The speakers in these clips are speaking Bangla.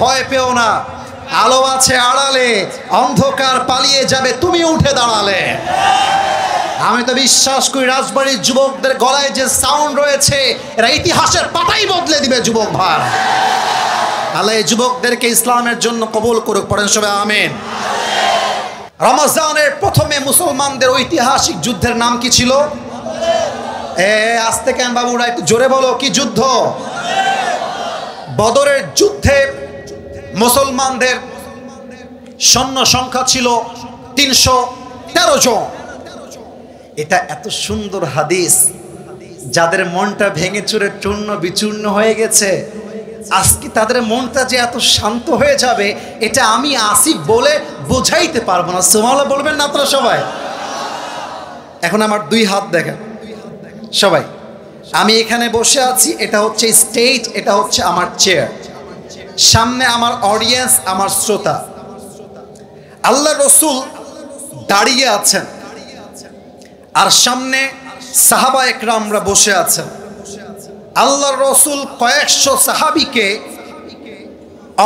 ভয় পেও না, আলো আছে আড়ালে, অন্ধকার পালিয়ে যাবে তুমি উঠে দাঁড়ালে। আমি তো বিশ্বাস করি রাজবাড়ির যুবকদের গলায় যে সাউন্ড রয়েছে এরা ইতিহাসের পাতাই বদলে দিবে যুবক ভাই। আল্লাহ এই যুবকদেরকে ইসলামের জন্য কবুল করুক, পড়েন সবাই আমিন। রমজানের প্রথমে মুসলমানদের ঐতিহাসিক যুদ্ধের নাম কি ছিল? আস্তে কেন বাবুরা, একটু জোরে বলো, কি যুদ্ধ? বদরের যুদ্ধে মুসলমানদের সৈন্য সংখ্যা ছিল 313 জন। এটা এত সুন্দর হাদিস, যাদের মনটা ভেঙে চুরে চূর্ণ বিচূর্ণ হয়ে গেছে, আজকে তাদের মনটা যে এত শান্ত হয়ে যাবে এটা আমি আসিফ বলে বোঝাইতে পারবো না। সুবহানাল্লাহ বলবেন না আপনারা সবাই? এখন আমার দুই হাত দেখেন সবাই, আমি এখানে বসে আছি, এটা হচ্ছে স্টেজ, এটা হচ্ছে আমার চেয়ার, সামনে আমার অডিয়েন্স, আমার শ্রোতা। আল্লাহ রসুল দাঁড়িয়ে আছেন আর সামনে সাহাবা একরামরা বসে আছেন। আল্লাহ রসুল কয়েকশো সাহাবিকে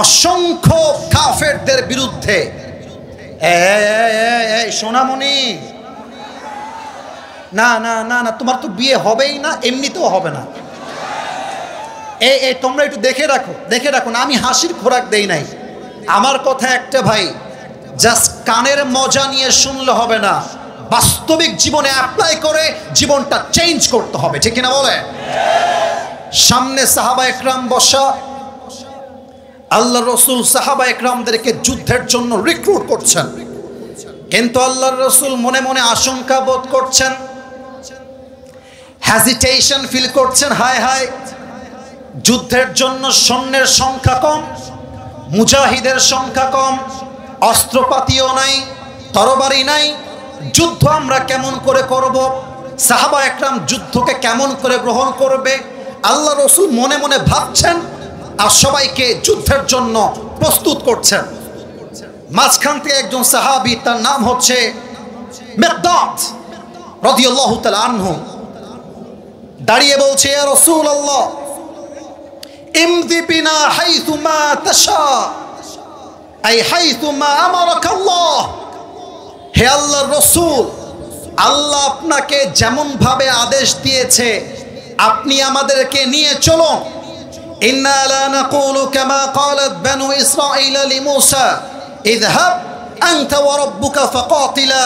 অসংখ্য কাফেরদের বিরুদ্ধে, সোনামণি না না না না, তোমার তো বিয়ে হবেই না, এমনিতেও হবে না, তোমরা একটু দেখে রাখো, দেখে রাখো না, আমি হাসির খোরাক দেই নাই। আমার কথা একটা ভাই, জাস্ট কানের মজা নিয়ে শুনলে হবে না, বাস্তবিক জীবনে অ্যাপ্লাই করে জীবনটা চেঞ্জ করতে হবে, ঠিক কিনা বলে? সামনে সাহাবা একরাম বসা, আল্লাহ রসুল সাহাবা একরামদেরকে যুদ্ধের জন্য রিক্রুট করছেন, কিন্তু আল্লাহ রসুল মনে মনে আশঙ্কা বোধ করছেন, হেজিটেশন ফিল করছেন, হায় হায় যুদ্ধের জন্য সৈন্যের সংখ্যা কম, মুজাহিদের সংখ্যা কম, অস্ত্রপাতিও নাই, তরবারি নাই, যুদ্ধ আমরা কেমন করে করব? সাহাবা একরাম যুদ্ধকে কেমন করে গ্রহণ করবে? আল্লাহ রসুল মনে মনে ভাবছেন আর সবাইকে যুদ্ধের জন্য প্রস্তুত করছেন। মাঝখান থেকে একজন সাহাবী, তার নাম হচ্ছে মিকদাদ রাদিয়াল্লাহু তাআলা আনহু, দাঁড়িয়ে বলছে, ইয়া রাসূলুল্লাহ ইমদি বিনা হাইথু মা তাশা আই হাইথু মা আমারাকাল্লাহ। হে আল্লাহর রাসূল, আল্লাহ আপনাকে যেমন ভাবে আদেশ দিয়েছে আপনি আমাদেরকে নিয়ে চলুন। ইন্না লা নাকুলু কামা ক্বালাত বানু ইসরাঈল লিমূসা ইযহাব আনতা ওয়া রাব্বুকা ফাকাতিলা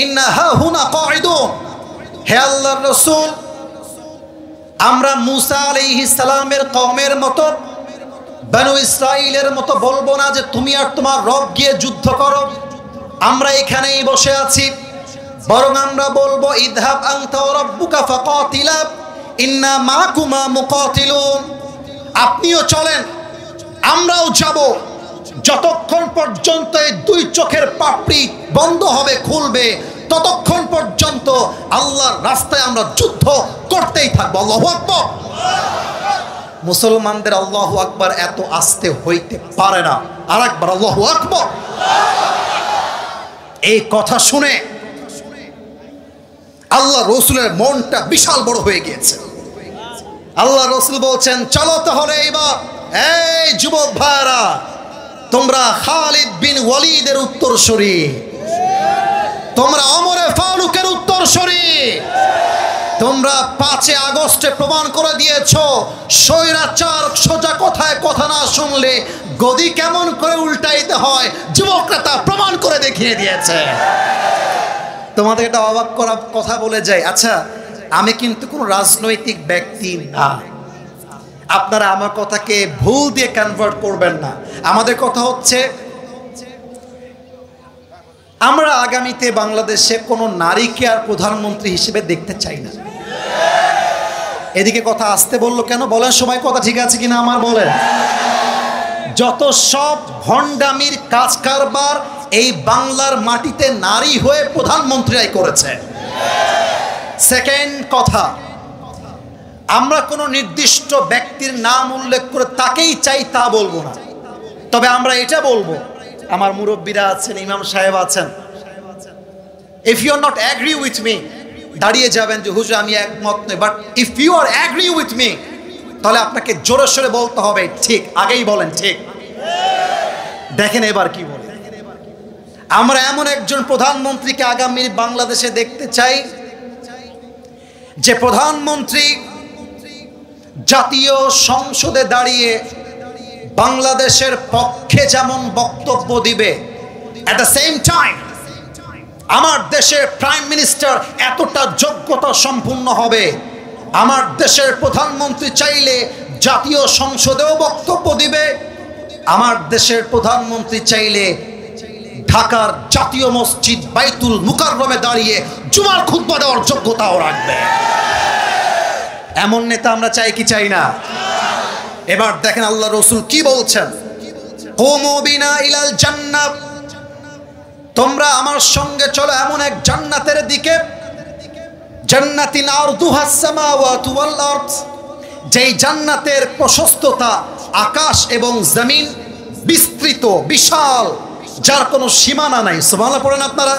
ইন্না হাহুনা কাঈদুন। হে আল্লাহর রাসূল, আমরা মূসা আলাইহিস সালামের কওমের মতো, বানু ইসরাঈলের মতো বলবো না যে তুমি আর তোমার রব গিয়ে যুদ্ধ করো, আমরা এখানেই বসে আছি, বরং আমরা বলবো ইযহাব আনতা ওয়া রাব্বুকা ফাকাতিলা ইন্না মাকুমা মুকাতিলুন। আপনিও চলেন, আমরাও যাব, যতক্ষণ পর্যন্ত এই দুই চোখের পাপড়ি বন্ধ হবে, খুলবে, ততক্ষণ পর্যন্ত আল্লাহর রাস্তায় আমরা যুদ্ধ করতেই থাকবো। আল্লাহু আকবার। মুসলমানদের আল্লাহু আকবার এত আস্তে হইতে পারে না, আরেকবার আল্লাহু আকবার। এই কথা শুনে আল্লাহ রসুলের মনটা বিশাল বড় হয়ে গিয়েছে। আল্লাহ রসুল বলছেন, চলো তাহলে এবার, এই যুবক ভাইরা, তোমরা খালিদ বিন ওয়ালিদের উত্তরসূরি, তোমরা ওমরে ফারুকের উত্তরসূরি, তোমরা 5 আগস্টে প্রমাণ করে দিয়েছো স্বৈরাচার সোজা কথায় কথা না শুনলে গদি কেমন করে উল্টাইতে হয়, যুবকরা তা প্রমাণ করে দেখিয়ে দিয়েছে। তোমাদের এটা অবাক করা কথা বলে যাই, আচ্ছা আমি কিন্তু কোনো রাজনৈতিক ব্যক্তি না, আপনারা আমার কথাকে ভুল দিয়ে কনভার্ট করবেন না। আমাদের কথা হচ্ছে, আমরা আগামীতে বাংলাদেশে কোনো নারীকে আর প্রধানমন্ত্রী হিসেবে দেখতে চাই না। এদিকে কথা আসতে বললো কেন বলেন সবাই, কথা ঠিক আছে কিনা আমার বলেন? যত সব ভণ্ডামির কাজ কারবার এই বাংলার মাটিতে নারী হয়ে প্রধানমন্ত্রীরাই করেছে। সেকেন্ড কথা, আমরা কোনো নির্দিষ্ট ব্যক্তির নাম উল্লেখ করে তাকেই চাই তা বলবো না, তবে আমরা এটা বলবো, আমার মুরব্বীরা আছেন, ইমাম সাহেব আছেন, if you are not agree with me, দাঁড়িয়ে যাবেন যে হুজুর আমি একমত নই, but if you are agree with me, তাহলে আপনাকে জোরে সোরে বলতে হবে ঠিক, আগেই বলেন ঠিক। দেখেন এবার কি বলে। আমরা এমন একজন প্রধানমন্ত্রীকে আগামী বাংলাদেশে দেখতে চাই, যে প্রধানমন্ত্রী জাতীয় সংসদে দাঁড়িয়ে বাংলাদেশের পক্ষে যেমন বক্তব্য দিবে, এট দ্য সেম টাইম আমার দেশের প্রাইম মিনিস্টার এতটা যোগ্যতা সম্পন্ন হবে, আমার দেশের প্রধানমন্ত্রী চাইলে জাতীয় সংসদেও বক্তব্য দিবে, আমার দেশের প্রধানমন্ত্রী চাইলে ঢাকার জাতীয় মসজিদ বাইতুল মুকাররমে দাঁড়িয়ে জুমার খুতবা দেওয়ার যোগ্যতাও রাখবে। এমন নেতা আমরা চাই কি চাই না? এবার দেখেন আল্লাহ রাসূল কি বলছেন, কুমু বিনা ইলাল জান্নাত, তোমরা আমার সঙ্গে চলো এমন এক জান্নাতের দিকে, জান্নাতিন আরদুহাস সামাওয়াতু ওয়াল আরদ, যেই জান্নাতের প্রশস্ততা আকাশ এবং জমিন, বিস্তৃত বিশাল, যার কোনো সীমানা নাই। সুবহানাল্লাহ পড়েন আপনারা।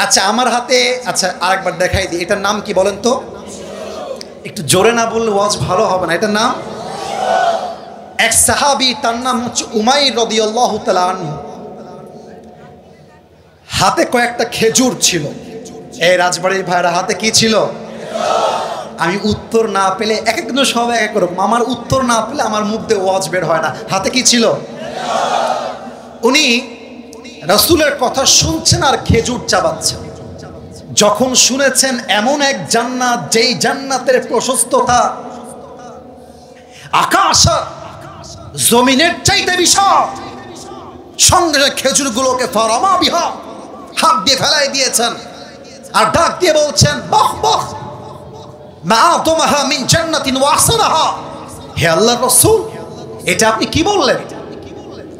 আচ্ছা আমার হাতে, আচ্ছা আরেকবার দেখাই দিই, এটার নাম কি বলেন তো? একটু জোরে না বললে ওয়াজ ভালো হবে না। এটার নাম, এক সাহাবী, তার নাম হচ্ছে উমাইর রাদিয়াল্লাহু তাআলা আনহু, হাতে কয়েকটা খেজুর ছিল। এই রাজবাড়ির ভাইরা হাতে কি ছিল? আমি উত্তর না পেলে, এক একজন সব এক এক রকম, আমার উত্তর না পেলে আমার মুখ দিয়ে ওয়াজ বের হয় না। হাতে কি ছিল? উনি রাসূলের কথা শুনছেন আর খেজুর চাবাচ্ছেন। যখন শুনেছেন এমন এক জান্নাত, যেই জান্নাতের প্রশস্ততা আকাশ জমিনের চাইতে বিশাল, সঙ্গে খেজুরগুলোকে ফারামা বিহা, হাত দিয়ে ফেলাই দিয়েছেন আর ডাক দিয়ে বলছেন, বাহ বাহ মা আদমাহা মিন জান্নাতিন ওয়া আহসানাহা। হে আল্লাহর রাসূল, এটা আপনি কি বললেন?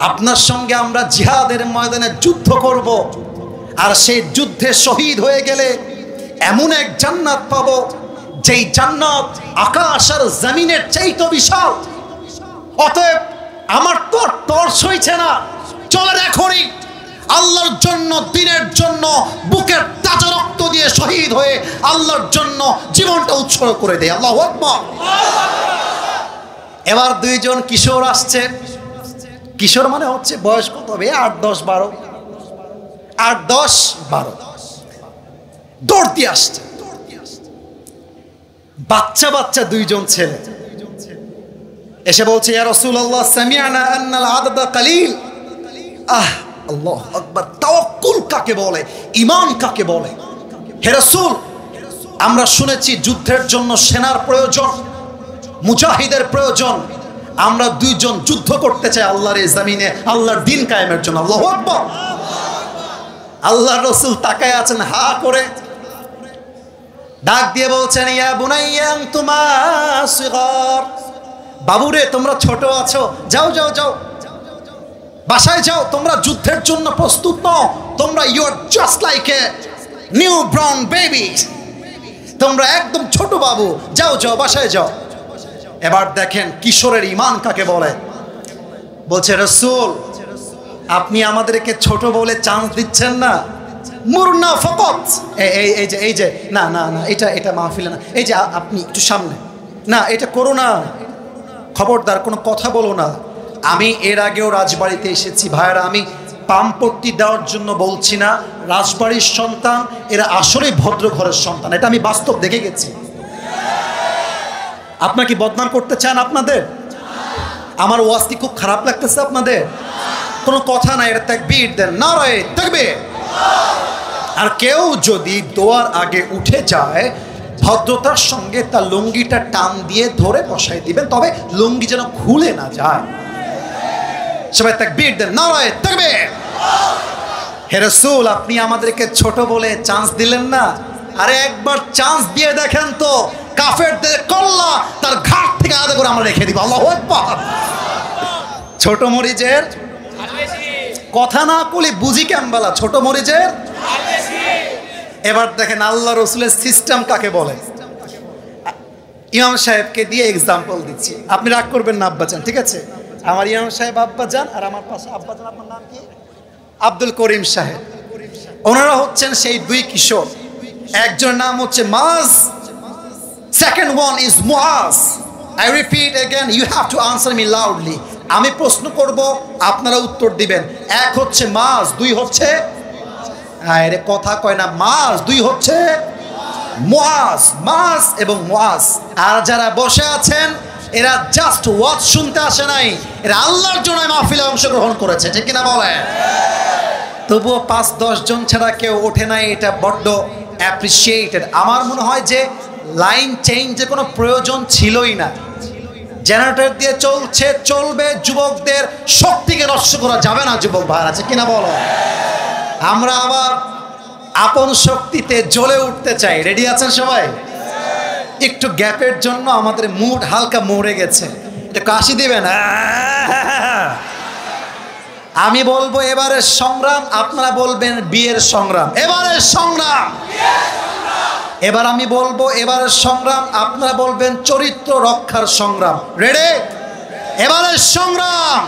আপনার সঙ্গে আমরা জিহাদের ময়দানে যুদ্ধ করব, আর সেই যুদ্ধে শহীদ হয়ে গেলে এমন এক জান্নাত পাবো, যেই জান্নাত আকাশ আর জমিনের চাইতে বিশাল। অতএব আমার তো তর্স হইছে না, চলেন এখনই আল্লাহর জন্য, দিনের জন্য বুকের তাজা রক্ত দিয়ে শহীদ হয়ে আল্লাহর জন্য জীবনটা উৎসর্গ করে দেয়। আল্লাহু আকবার। এবার দুইজন কিশোর আসছে। কিশোর মানে হচ্ছে বয়স কত হবে? 8-10-12, 8-10-12 দৌড় দিয়ে আসছে। বাচ্চা বাচ্চা দুইজন ছেলে এসে বলছে, ইয়া রাসূলুল্লাহ সামি'না আন্নাল আদাদা কালিল। আল্লাহু আকবার। তাওয়াক্কুল কাকে বলে, ঈমান কাকে বলে? হে রাসূল, আমরা শুনেছি যুদ্ধের জন্য সেনার প্রয়োজন, মুজাহিদের প্রয়োজন। আমরা দুইজন যুদ্ধ করতে চাই আল্লাহর এই জমিনে, আল্লাহর দ্বীন কায়েমের জন্য। আল্লাহু আকবার। আল্লাহর রাসূল তাকায় আছেন হা করে, ডাক দিয়ে বলছেন, ইয়া বুনাইয়া আনতুমা সিগার, বাবুরে তোমরা ছোট আছো, যাও যাও যাও বাসায় যাও, তোমরা যুদ্ধের জন্য প্রস্তুত নও, তোমরা you are just like a new born baby, তোমরা একদম ছোট বাবু, যাও যাও বাসায় যাও। এবার দেখেন কিশোরের ঈমান কাকে বলে। বলছে, রাসূল আপনি আমাদেরকে ছোট বলে চান্স দিচ্ছেন না, মুরনা ফকত, এই যে না না না, এটা মাহফিলে না, এই যে আপনি একটু সামনে, না এটা করো না, খবরদার কোনো কথা বলো না। আমি এর আগেও রাজবাড়িতে এসেছি ভাইরা, আমি পামপট্টি দেওয়ার জন্য বলছি না, রাজবাড়ির সন্তান এরা আসলে ভদ্র ঘরের সন্তান, এটা আমি বাস্তব দেখে গেছি। আপনার কি বদনাম করতে চান আপনাদের? আমার ওয়াজ কি খুব খারাপ লাগতেছে আপনাদের? কোনো কথা নাই, এটা তাকবীর দেন, নারায়ে তাকবীর। আর কেউ যদি দোয়ার আগে উঠে যায়, ভদ্রতার সঙ্গে তার লুঙ্গিটা টান দিয়ে ধরে বসাই দিবেন, তবে লুঙ্গি যেন খুলে না যায়। সবাই তাকবীর দেন, নারায়ে তাকবীর। হে রাসূল, আপনি আমাদেরকে ছোট বলে চান্স দিলেন না, আরে একবার চান্স দিয়ে দেখেন তো, কাফেরদের কল্লা তার ঘাট থেকে আলাদা করে আমরা রেখে দিব। আল্লাহু আকবার। ছোট মরিচের কথা না বলি বুঝি কেমবালা, ছোট মরিচের। এবার দেখেন আল্লাহ রসুলের সিস্টেম কাকে বলে। ইমাম সাহেবকে দিয়ে এক্সাম্পল দিচ্ছি, আপনি রাগ করবেন না আব্বাজান, ঠিক আছে? আমার ইমাম সাহেব আব্বাজান, আর আমার পাশে আব্বাজান, আপনার নাম কি? আব্দুল করিম সাহেব। ওনারা হচ্ছেন সেই দুই কিশোর, একজনের নাম হচ্ছে মাজ, second one is Muaz. I repeat again, you have to answer me loudly. আমি প্রশ্ন করব, আপনারা উত্তর দিবেন। এক হচ্ছে মাস, দুই হচ্ছে আরে কথা কয় না, মাস, দুই হচ্ছে মুআজ, মাস এবং মুআজ। আর যারা বসে আছেন এরা জাস্ট ওয়াজ শুনতে আসে নাই, এরা আল্লাহর জন্য মাহফিলে অংশগ্রহণ করেছে, ঠিক কিনা বলেন? তবুও 5-10 জন ছাড়া কেউ ওঠে নাই, এটা বড্ড অ্যাপ্রিসিয়েটেড। আমার মনে হয় যে লাইন চেঞ্জের কোনো প্রয়োজন ছিলই না। জেনারেটর দিয়ে চলছে, চলবে। যুবকদের শক্তিকে নষ্ট করা যাবে না, যুবক ভাইরা, আছে কিনা বলো? আমরা আবার আপন শক্তিতে জ্বলে উঠতে চাই। রেডি আছেন সবাই? একটু গ্যাপের জন্য আমাদের মুড হালকা মরে গেছে, এটা কাশি দিবেন। আমি বলবো এবারের সংগ্রাম, আপনারা বলবেন বিয়ের সংগ্রাম। এবারের সংগ্রাম, এবার আমি বলবো এবারের সংগ্রাম, আপনারা বলবেন চরিত্র রক্ষার সংগ্রাম। রেডি? এবারের সংগ্রাম।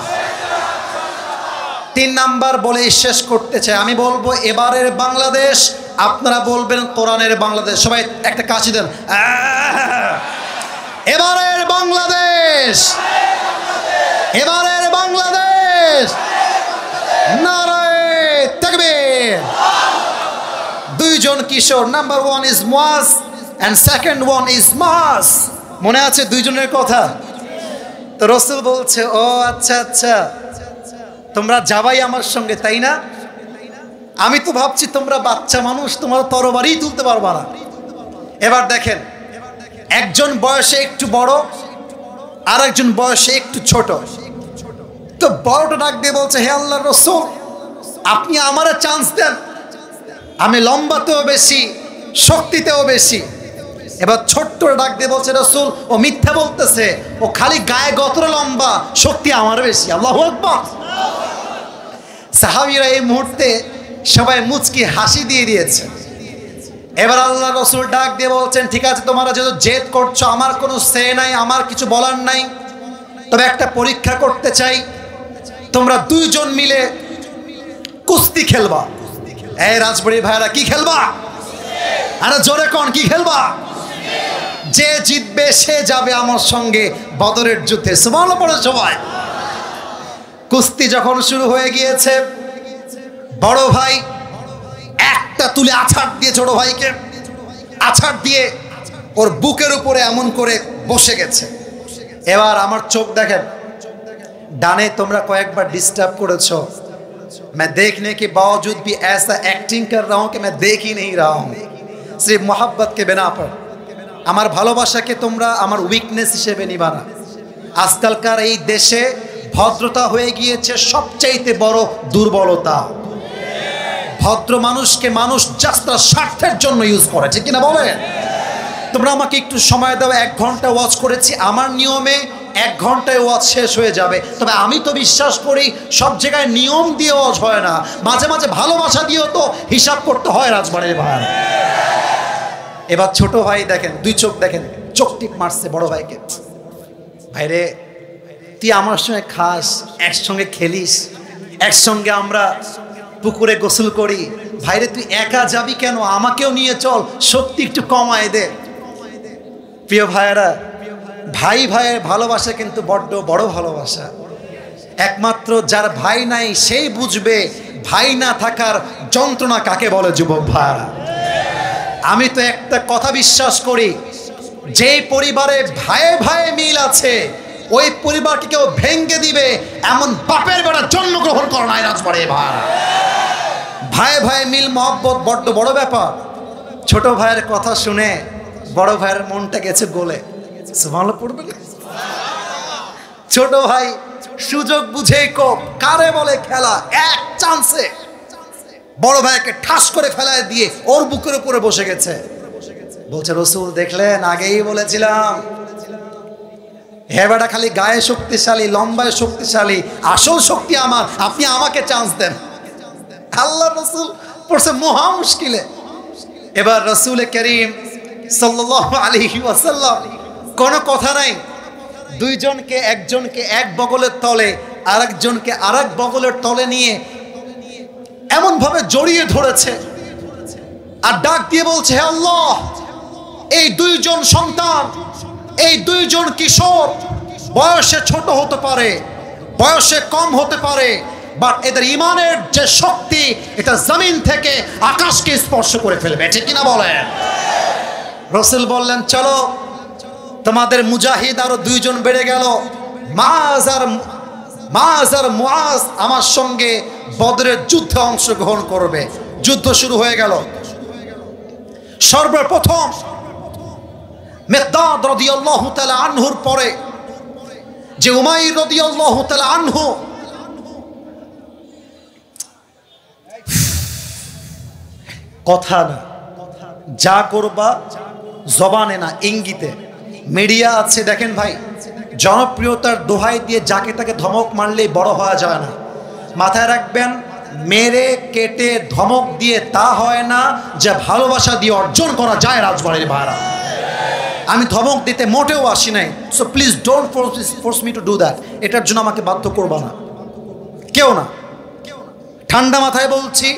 3 নাম্বার বলে শেষ করতে চাই। আমি বলবো এবারের বাংলাদেশ, আপনারা বলবেন কোরআনের বাংলাদেশ। সবাই একটা কাশি দেন। এবারের বাংলাদেশ, এবারের বাংলাদেশ। নারায়ে তাকবীর। 2 জন কিশোর, number 1 is Muaz and second 1 is মাস। মনে আছে 2 জনের কথা? তো রাসূল বলছে, ও আচ্ছা আচ্ছা, তোমরা যাবাই আমার সঙ্গে, তাই না? আমি তো ভাবছি তোমরা বাচ্চা মানুষ, তোমরা তরবারি তুলতে পারবা না। এবার দেখেন, একজন বয়সে একটু বড় আর একজন বয়সে একটু ছোট। তো বড়টা ডাক দিয়ে বলছে, হে আল্লাহর রাসূল, আপনি আমারে চান্স দেন, আমি লম্বাতেও বেশি, শক্তিতেও বেশি। এবার ছোট্ট ডাক দিয়ে বলছে, রাসূল ও মিথ্যা বলতেছে, ও খালি গায়ে গতর লম্বা, শক্তি আমার বেশি। আল্লাহু আকবার। সাহাবীরা এই মুহূর্তে সবাই মুচকি হাসি দিয়ে দিয়েছে। এবার আল্লাহ রাসূল ডাক দিয়ে বলছেন, ঠিক আছে, তোমরা যেহেতু জেদ করছো, আমার কোনো সে নাই, আমার কিছু বলার নাই, তবে একটা পরীক্ষা করতে চাই। তোমরা 2 জন মিলে কুস্তি খেলবা। এই রাজবাড়ির ভাইরা, কি খেলবা? আরে জোরে কোন, কি খেলবা? যে জিতবে সে যাবে আমার সঙ্গে বদরের যুদ্ধে। সুবহানাল্লাহ পড়ে সবাই। কুস্তি যখন শুরু হয়ে গিয়েছে, বড় ভাই একটা তুলে আছাড় দিয়ে ছোট ভাইকে, আছাড় দিয়ে ওর বুকের উপরে এমন করে বসে গেছে। এবার আমার চোখ দেখেন, ডানে তোমরা কয়েকবার ডিস্টার্ব করেছো। मैं देखने के बावजूद भी ऐसा एक्टिंग कर रहा हूं कि मैं देख ही नहीं रहा हूं, सिर्फ मोहब्बत के बिना पर। আমার ভালোবাসাকে তোমরা আমার উইকনেস হিসেবে নিবা না। আজকালকার এই দেশে ভদ্রতা হয়ে গিয়েছে সবচাইতে বড় দুর্বলতা। ভদ্র মানুষকে মানুষ জাস্ট তার স্বার্থের জন্য ইউজ করে, ঠিক কিনা বলেন? তোমরা আমাকে একটু সময় দাও, 1 ঘন্টা ওয়াচ করেছি, আমার নিয়মে 1 ঘন্টায় ওয়াজ শেষ হয়ে যাবে। তবে আমি তো বিশ্বাস করি সব জায়গায় নিয়ম দিয়ে ওয়াজ হয় না, মাঝে মাঝে ভালোবাসা দিয়েও তো হিসাব করতে হয় রাজবাড়ির ভাই। এবার ছোট ভাই দেখেন, 2 চোখ দেখেন, চোখ টিপ মারছে বড় ভাইকে। ভাইরে, তুই আমার সঙ্গে খাস, একসঙ্গে খেলিস, একসঙ্গে আমরা পুকুরে গোসল করি। ভাইরে, তুই একা যাবি কেন? আমাকেও নিয়ে চল, শক্তি একটু কমায় দে। প্রিয় ভাইয়েরা, ভাই ভাইয়ের ভালোবাসা কিন্তু বড্ড বড় ভালোবাসা। একমাত্র যার ভাই নাই সেই বুঝবে ভাই না থাকার যন্ত্রণা কাকে বলে। যুবক ভাইয়েরা, আমি তো একটা কথা বিশ্বাস করি, যেই পরিবারে ভাইয়ে ভাইয়ে মিল আছে, ওই পরিবারকে কেউ ভেঙে দিবে এমন বাপের বেটা জন্মগ্রহণ করে নাই রাজবাড়ি ভাই। ভাইয়ে ভাইয়ে মিল মহব্বত বড্ড বড় ব্যাপার। ছোট ভাইয়ের কথা শুনে বড় ভাইয়ের মনটা গেছে গলে। সুবহানাল্লাহ পড়বে না? ছোট ভাই সুযোগ বুঝেই কোপ, কারে বলে খেলা, এক চান্সে বড় ভাইকে ঠাস করে ফেলায় দিয়ে ওর বুকের উপরে বসে গেছে। বলছে, রাসূল দেখলেন, আগেই বলেছিলাম, হে বেটা খালি গায়ে শক্তিশালী, লম্বায় শক্তিশালী, আসল শক্তি আমার, আপনি আমাকে চান্স দেন। আল্লাহ রাসূল পড়ছে মহা মুশকিলে। এবার রাসূল করিম সাল্লাল্লাহু আলাইহি ওয়াসাল্লাম কোনো কথা নাই, 2 জনকে, একজনকে এক বগলের তলে, আরেকজনকে আরেক বগলের তলে নিয়ে এমন ভাবে জড়িয়ে ধরেছে আর ডাক দিয়ে বলছে, হে আল্লাহ, এই 2 জন সন্তান, এই 2 জন কিশোর বয়সে ছোট হতে পারে, বয়সে কম হতে পারে, বাট এদের ইমানের যে শক্তি এটা জমিন থেকে আকাশকে স্পর্শ করে ফেলবে, ঠিক কিনা বলেন? রাসূল বললেন চলো, তোমাদের মুজাহিদ আরো 2 জন বেড়ে গেল। মাআজ আর মুআজ আমার সঙ্গে বদরের যুদ্ধে অংশগ্রহণ করবে। যুদ্ধ শুরু হয়ে গেল। সর্বপ্রথম মিকদাদ রাদিয়াল্লাহু তাআলা আনহুর পরে যে উমাইর রাদিয়াল্লাহু তাআলা আনহু, কথা না, যা করবা জবানে না ইঙ্গিতে। মিডিয়া আছে দেখেন ভাই, জনপ্রিয়তার দোহাই দিয়ে যাকে তাকে ধমক মারলেই বড় হওয়া যায় না। মাথায় রাখবেন, মেরে কেটে ধমক দিয়ে তা হয় না, যে ভালোবাসা দিয়ে অর্জন করা যায় রাজবাড়ির ভাড়া। আমি ধমক দিতে মোটেও আসি নাই, so please don't force me to do that. এটার জন্য আমাকে বাধ্য করবা না, কেউ না। ঠান্ডা মাথায় বলছি,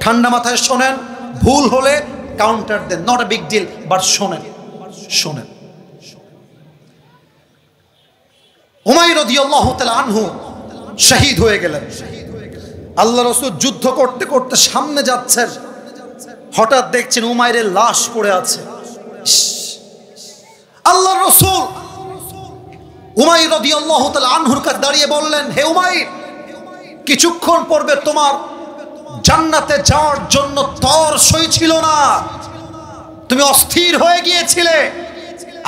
ঠান্ডা মাথায় শোনেন, ভুল হলে কাউন্টার দেন, not a big deal, but শোনেন। উমাইর রাদিয়াল্লাহু তাআলা আনহু শহীদ হয়ে গেলেন। আল্লাহ রাসূল যুদ্ধ করতে করতে সামনে যাচ্ছেন, হঠাৎ দেখছেন উমাইরের লাশ পড়ে আছে। আল্লাহ রাসূল উমাইর রাদিয়াল্লাহু তাআলা আনহুর কাছে দাঁড়িয়ে বললেন, হে উমাইর, কিছুক্ষণ পূর্বে তোমার জান্নাতে যাওয়ার জন্য তর সই ছিল না, তুমি অস্থির হয়ে গিয়েছিলে।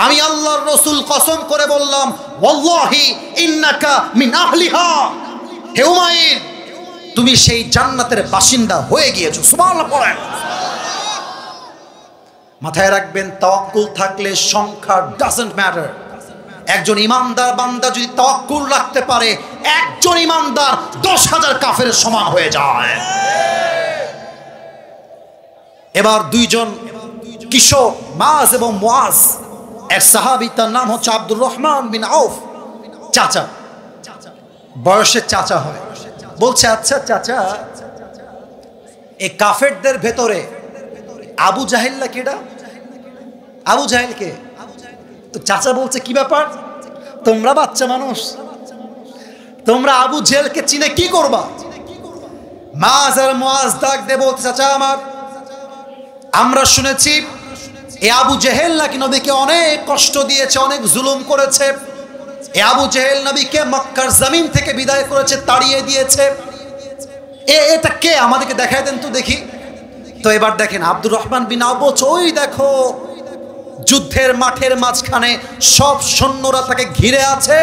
আমি আল্লাহর রাসূল কসম করে বললাম, ওয়াল্লাহি ইন্নাকা মিন আহলিহা, হে উমাইর, তুমি সেই জান্নাতের বাসিন্দা হয়ে গিয়েছো। সুবহানাল্লাহ পড়েন। মাথায় রাখবেন, তাওয়াক্কুল থাকলে সংখ্যা ডাজন্ট ম্যাটার। একজন ইমানদার বান্দা যদি তাওয়াক্কুল রাখতে পারে, একজন ইমানদার 10,000 কাফেরের সমান হয়ে যায়। এবার 2 জন কিশোর, মাআজ এবং মুআজ, এক সাহাবী, তার নাম হচ্ছে আব্দুর রহমান বিন আউফ, চাচা, বয়সে চাচা হয়। বলছে, আচ্ছা চাচা, এই কাফেরদের ভেতরে আবু জাহেল না কেডা? আবু জাহেল কে? তো চাচা বলছে, কি ব্যাপার, তোমরা বাচ্চা মানুষ, তোমরা আবু জেহেলকে চিনে কি করবা? মাআজ আর মুআজ ডাক দিয়ে বলতে, চাচা আমার, আমরা শুনেছি এই আবু জেহেল নাকি নবীকে অনেক কষ্ট দিয়েছে, অনেক জুলুম করেছে। এই আবু জেহেল নবীকে মক্কার জমিন থেকে বিদায় করেছে, তাড়িয়ে দিয়েছে। এটা কে, আমাদেরকে দেখায় দেন তো দেখি। তো এবার দেখেন আব্দুর রহমান বিন আউফ বলছে, ওই দেখো যুদ্ধের মাঠের মাঝখানে সব সৈন্যরা তাকে ঘিরে আছে,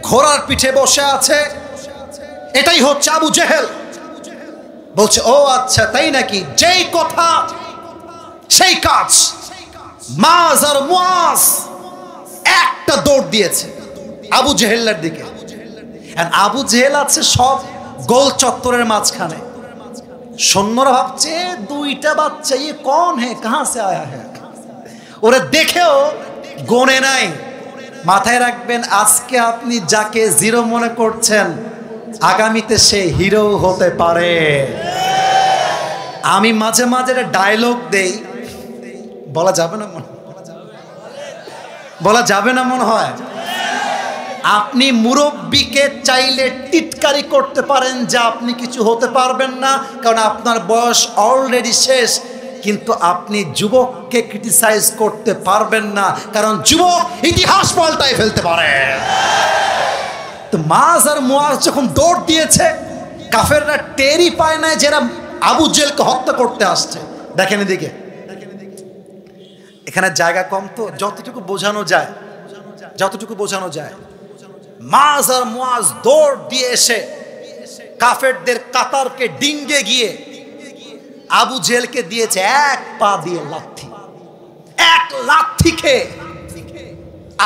ঘোড়ার পিঠে বসে আছে, এটাই হচ্ছে আবু জেহেল। বলছে, ও আচ্ছা তাই নাকি? যেই কথা সেই কাজ। মাআজ আর মুআজ একটা দৌড় দিয়েছে আবু জেহেলের দিকে। আবু জেহেল আছে সব গোল চত্বরের মাঝখানে। সৈন্যরা ভাবছে, 2টা বাচ্চা, ये कौन है, कहां से आया है? ওরা দেখেও গনে নাই। মাথায় রাখবেন, আজকে আপনি যাকে জিরো মনে করছেন, আগামীতে সে হিরো হতে পারে। আমি মাঝে মাঝে ডায়লগ দেই, বলা যাবে না মনে হয়। আপনি মুরব্বীকে চাইলে টিটকারি করতে পারেন যে আপনি কিছু হতে পারবেন না, কারণ আপনার বয়স অলরেডি শেষ। কিন্তু আপনি যুবককে ক্রিটিসাইজ করতে পারবেন না, কারণ যুবক ইতিহাস পাল্টায় ফেলতে পারে। তো মাআজ আর মুআজ যখন দৌড় দিয়েছে, কাফেররা টেরই পায় না যে এরা আবু জেহেলকে হত্যা করতে আসছে। দেখেন এদিকে, এখানে জায়গা কম, তো যতটুকু বোঝানো যায়। মাআজ আর মুআজ দৌড় দিয়ে এসে কাফেরদের কাতারকে ডিঙ্গে গিয়ে আবু জেহেলকে দিয়েছে 1 পা দিয়ে লাথি। 1 লাথি খেয়ে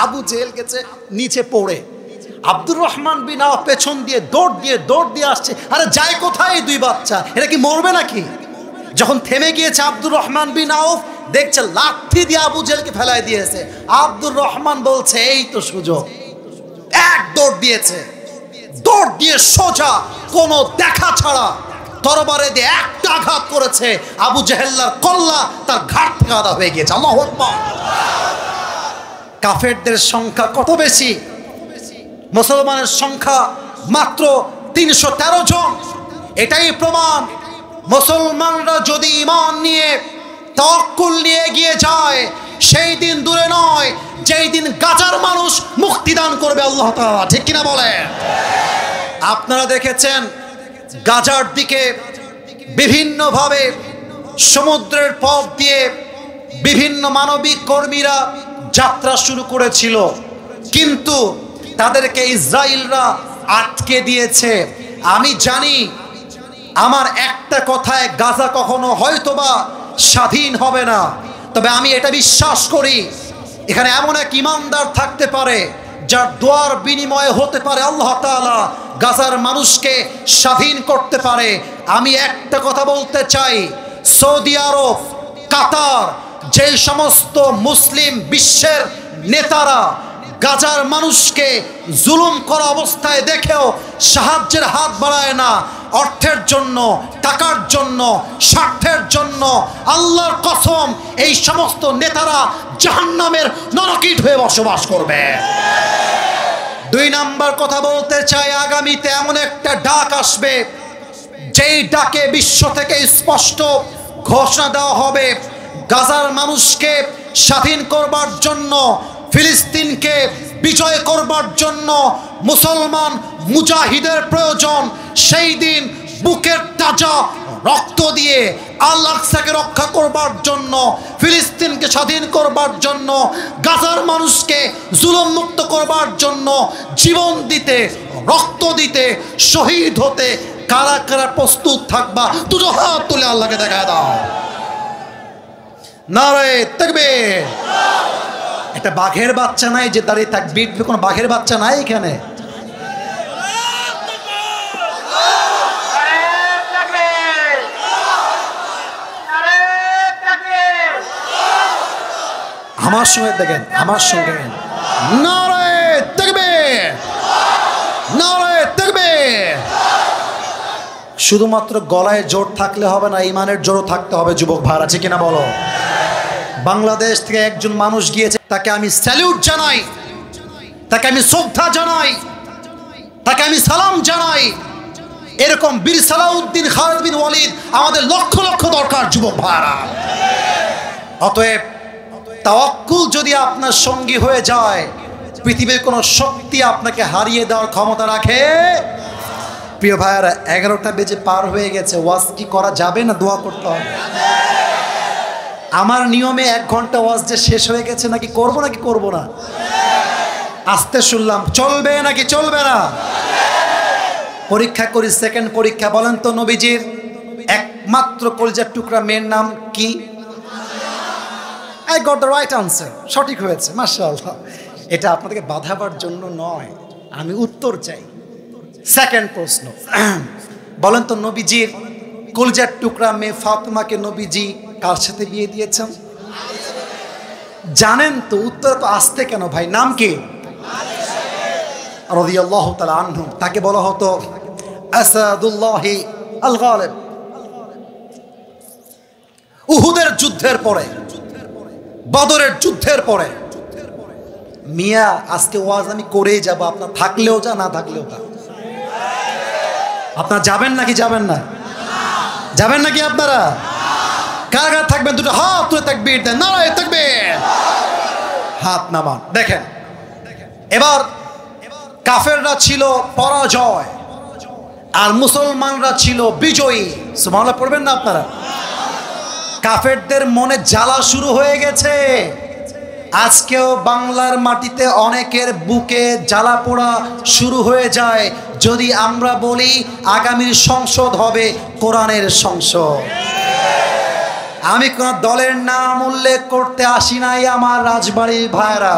আবু জেহেল গেছে নিচে পড়ে। আব্দুর রহমান বিন আউফ পেছন দিয়ে দৌড় দিয়ে আসছে। আরে যায় কোথায় এই 2 বাচ্চা, এরা কি মরবে নাকি? যখন থেমে গিয়েছে আব্দুর রহমান বিন আউফ, দেখছে লাথি দিয়ে আবু জেহেলকে ফেলায় দিয়েছে। আব্দুর রহমান বলছে, এই তো সুযোগ। 1 দৌড় দিয়েছে, দৌড় দিয়ে সোজা কোনো দেখা ছাড়া তরবারে দিয়ে একটা আঘাত করেছে। আবু জেহেলের কল্লা তার ঘাট থেকে আদা হয়ে গিয়েছে। আল্লাহু আকবার। কাফেরদের সংখ্যা কত বেশি, মুসলমানের সংখ্যা মাত্র 313 জন। এটাই প্রমাণ মুসলমানরা যদি ঈমান নিয়ে তাওয়াক্কুল নিয়ে এগিয়ে যায়, সেই দিন দূরে নয় যেই দিন গাজার মানুষ মুক্তিদান করবে আল্লাহ তাআলা। ঠিক কিনা বলেন? আপনারা দেখেছেন গাজার দিকে বিভিন্নভাবে সমুদ্রের পথ দিয়ে বিভিন্ন মানবিক কর্মীরা যাত্রা শুরু করেছিল, কিন্তু তাদেরকে ইসরায়েলরা আটকে দিয়েছে। আমি জানি আমার একটা কথায় গাজা কখনো হয়তোবা স্বাধীন হবে না, তবে আমি এটা বিশ্বাস করি এখানে এমন এক ইমানদার থাকতে পারে যার দোয়ার বিনিময়ে হতে পারে আল্লাহ তাআলা গাজার মানুষকে স্বাধীন করতে পারে। আমি একটা কথা বলতে চাই, সৌদি আরব, কাতার, যে সমস্ত মুসলিম বিশ্বের নেতারা গাজার মানুষকে জুলুম করা অবস্থায় দেখেও সাহায্যের হাত বাড়ায় না, অর্থের জন্য, টাকার জন্য, স্বার্থের জন্য, আল্লাহর কসম এই সমস্ত নেতারা জাহান্নামের নরকিট হয়ে বসবাস করবে। 2 নাম্বার কথা বলতে চাই, আগামীতে এমন একটা ডাক আসবে যেই ডাকে বিশ্ব থেকে স্পষ্ট ঘোষণা দেওয়া হবে গাজার মানুষকে স্বাধীন করবার জন্য, ফিলিস্তিনকে বিজয় করবার জন্য মুসলমান মুজাহিদের প্রয়োজন। সেই দিন বুকের তাজা রক্ত দিয়ে আল-আকসাকে রক্ষা করবার জন্য, ফিলিস্তিনকে স্বাধীন করবার জন্য, গাজার মানুষকে জুলুম মুক্ত করবার জন্য জীবন দিতে, রক্ত দিতে, শহীদ হতে কারা কারা প্রস্তুত থাকবা? দুটো হাত তুলে আল্লাহকে দেখা দাও। নারে তাকবীর। একটা বাঘের বাচ্চা নাই যে দাঁড়িয়ে তাকবীর দিবে, কোনো বাঘের বাচ্চা নাই এখানে। আমার সঙ্গে দেখেন, আমার সঙ্গে নারে তাকবীর, নারে তাকবীর। শুধুমাত্র গলায় জোর থাকলে হবে না, ইমানের জোরও থাকতে হবে। যুবক ভাইরা আছে কিনা বলো? বাংলাদেশ থেকে একজন মানুষ গিয়েছে, তাকে আমি স্যালিউট জানাই, তাকে আমি শ্রদ্ধা জানাই, তাকে আমি সালাম জানাই। এরকম বীর সালাউদ্দিন খালিদ বিন ওয়ালিদ আমাদের লক্ষ লক্ষ দরকার যুবক ভাইরা। অতএব তাওয়াক্কুল যদি আপনার সঙ্গী হয়ে যায়, পৃথিবীর কোনো শক্তি আপনাকে হারিয়ে দেওয়ার ক্ষমতা রাখে? প্রিয় ভাইয়ারা, 11টা বেজে পার হয়ে গেছে। ওয়াজ কি করা যাবে না দোয়া করতে হবে? আমার নিয়মে 1 ঘন্টা ওয়াজ যে শেষ হয়ে গেছে, নাকি করব নাকি করব না? আস্তে শুনলাম, চলবে নাকি চলবে না? পরীক্ষা করি, সেকেন্ড পরীক্ষা। বলেন তো নবীজির একমাত্র কলিজার টুকরা মেয়ের নাম কি? I got the right answer, সঠিক হয়েছে, মাশাআল্লাহ। এটা আপনাদেরকে বাধাবার জন্য নয়, আমি উত্তর চাই। সেকেন্ড প্রশ্ন, বলেন তো নবীজির কলিজার টুকরা মেয়ে ফাতেমাকে নবীজি কার সাথে বিয়ে দিয়েছেন? জানেন তো? উত্তর তো আসতে কেন ভাই? নাম কি? রাদিয়াল্লাহু তাআলা আনহু। তাকে বলা হতো আসাদুল্লাহি আল গালিব। উহুদের যুদ্ধের পরে, বদরের যুদ্ধের পরে, মিয়া আজকে ওয়াজ আমি করেই যাব, আপনার থাকলেও যা, না থাকলেও তা। আপনারা যাবেন নাকি যাবেন না? যাবেন নাকি আপনারা? কার কার থাকবেন? দুটো হাত তুলে তাকবীর দেন, নারায়ে তাকবীর। হাত নামান। দেখেন, এবার কাফেররা ছিল পরাজয় আর মুসলমানরা ছিল বিজয়ী। সুবহানাল্লাহ পড়বেন না আপনারা? কাফেরদের মনে জ্বালা শুরু হয়ে গেছে। আজকেও বাংলার মাটিতে অনেকের বুকে জ্বালা পোড়া শুরু হয়ে যায় যদি আমরা বলি আগামীর সংসদ হবে কোরআনের সংসদ। আমি কোন দলের নাম উল্লেখ করতে আসি নাই আমার রাজবাড়ির ভাইরা।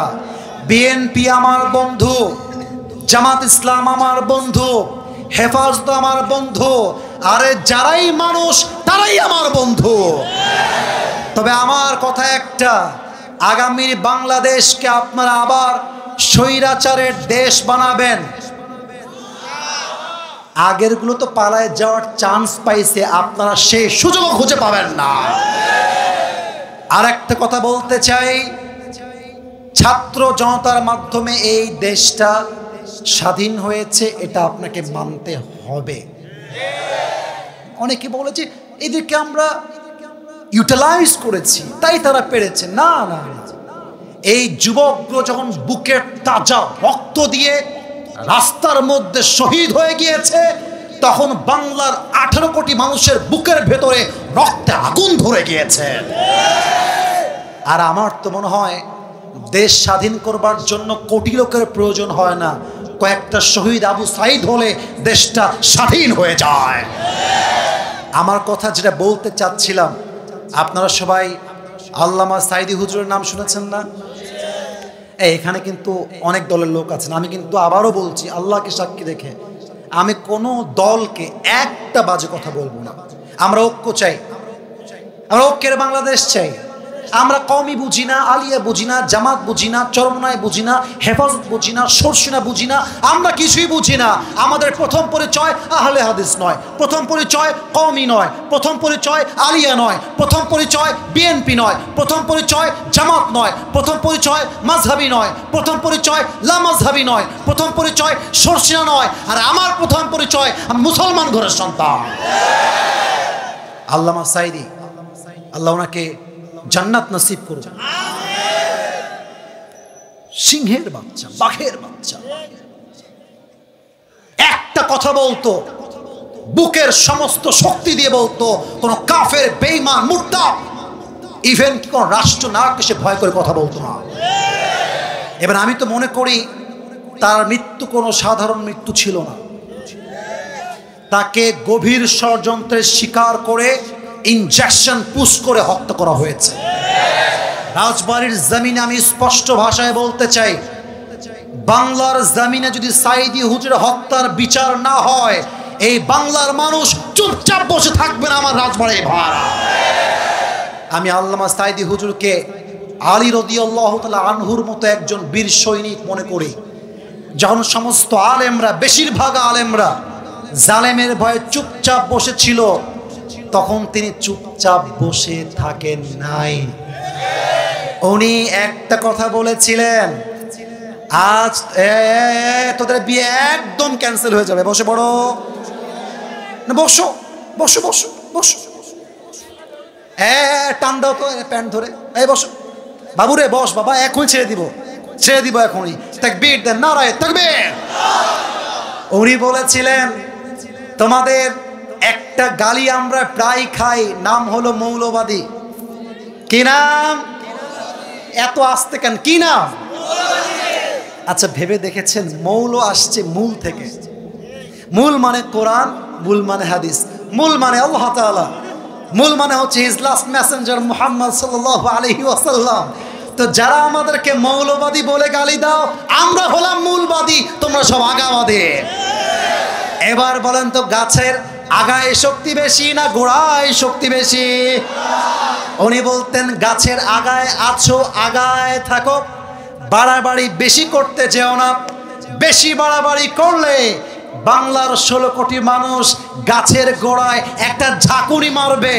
বিএনপি আমার বন্ধু, জামাত ইসলাম আমার বন্ধু, হেফাজত আমার বন্ধু, আরে যারাই মানুষ তারাই আমার বন্ধু। তবে আমার কথা একটা, আগামীর বাংলাদেশকে আপনারা আবার স্বৈরাচারের দেশ বানাবেন। আগেরগুলো তো পালায় যাওয়ার চান্স পাইছে, আপনারা সেই সুযোগ খুঁজে পাবেন না। আর একটা কথা বলতে চাই, ছাত্র জনতার মাধ্যমে এই দেশটা স্বাধীন হয়েছে, এটা আপনাকে মানতে হবে। অনেকে বলে যে এদেরকে আমরা ইউটিলাইজ করেছি তাই তারা পেরেছে। না না না, এই যুবকগুলো যখন বুকের তাজা রক্ত দিয়ে রাস্তার মধ্যে শহীদ হয়ে গিয়েছে, তখন বাংলার 18 কোটি মানুষের বুকের ভেতরে রক্তে আগুন ধরে গিয়েছে। আর আমার তো মনে হয় দেশ স্বাধীন করবার জন্য কোটি লোকের প্রয়োজন হয় না, কয়েকটা শহীদ আবু সাইদ হলে দেশটা স্বাধীন হয়ে যায়। আমার কথা যেটা বলতে চাচ্ছিলাম, আপনারা সবাই আল্লামা সাইদি হুজুরের নাম শুনেছেন না? এখানে কিন্তু অনেক দলের লোক আছেন। আমি কিন্তু আবারও বলছি, আল্লাহকে সাক্ষী রেখে আমি কোনো দলকে একটা বাজে কথা বলবো না। আমরা ঐক্য চাই, আমরা ঐক্যের বাংলাদেশ চাই। আমরা কওমি বুঝি না, আলিয়া বুঝি না, জামাত বুঝি না, চরমনায় বুঝি না, হেফাজত বুঝি না, সরসিনা বুঝি না, আমরা কিছুই বুঝি না। আমাদের প্রথম পরিচয় আহলে হাদিস নয়, প্রথম পরিচয় কওমি নয়, প্রথম পরিচয় আলিয়া নয়, প্রথম পরিচয় বিএনপি নয়, প্রথম পরিচয় জামাত নয়, প্রথম পরিচয় মাযহাবি নয়, প্রথম পরিচয় লামাযহাবি নয়, প্রথম পরিচয় সরসিনা নয়। আর আমার প্রথম পরিচয়, আমি মুসলমান ঘরের সন্তান। আল্লামা সাইদি, আল্লাহ ওনাকে জান্নাত নসিব করুন। সিংহের বাচ্চা, বাঘের বাচ্চা, একটা কথা বলতো, বুকের সমস্ত শক্তি দিয়ে বলতো, কোন কাফের বেঈমান মুরতাদ ইভেন কি কোন রাষ্ট্রনায়ককে সে ভয় করে কথা বলতো না। এবার আমি তো মনে করি তার মৃত্যু কোনো সাধারণ মৃত্যু ছিল না, তাকে গভীর ষড়যন্ত্রের শিকার করে ইনজেকশন পুশ করে হত্যা করা হয়েছে। রাজবাড়ির জমিনে আমি স্পষ্ট ভাষায় বলতে চাই, বাংলার জমিনে যদি সাইদি হুজুরের হত্যার বিচার না হয়, এই বাংলার মানুষ চুপচাপ বসে থাকবে না। আমার রাজবাড়ির ভাড়া, আমি আল্লামা সাইদি হুজুরকে আলী রাদিয়াল্লাহু তাআলা আনহুর মতো একজন বীর সৈনিক মনে করি। যখন সমস্ত আলেমরা, বেশিরভাগ আলেমরা জালেমের ভয়ে চুপচাপ বসেছিল, তখন তিনি চুপচাপ বসে থাকেন নাই। উনি একটা কথা বলেছিলেন, আজ তোদের বিয়ে একদম ক্যান্সেল হয়ে যাবে, বসে পড়ো না, বসো বসো বসো বসো, টান দাও তো প্যান্ট ধরে, এই বসো বাবুরে, বস বাবা, এখনই ছেড়ে দিব, ছেড়ে দিব এখনই, তাকবীর দেন, নারায়ে তাকবীর। উনি বলেছিলেন, তোমাদের একটা গালি আমরা প্রায় খাই, নাম হলো মৌলবাদী। কি নাম? এত আস্তে কেন? কি নাম? আচ্ছা ভেবে দেখেছেন, মৌল আসছে মূল থেকে। মূল মানে কোরআন, মূল মানে হাদিস, মূল মানে আল্লাহ তাআলা, মূল মানে হচ্ছে হিজ লাস্ট মেসেঞ্জার মুহাম্মদ সাল্লাল্লাহু আলাইহি ওয়াসাল্লাম। তো যারা আমাদেরকে মৌলবাদী বলে গালি দাও, আমরা হলাম মূলবাদী, তোমরা সব আগাবাদী। এবার বলেন তো, গাছের আগায় শক্তি বেশি না গোড়ায় শক্তি বেশি? উনি বলতেন, গাছের আগায় আছো, আগায় থাকো, বাড়াবাড়ি বেশি করতে যেও না। বেশি বাড়াবাড়ি করলে বাংলার 16 কোটি মানুষ গাছের গোড়ায় একটা ঝাঁকুনি মারবে,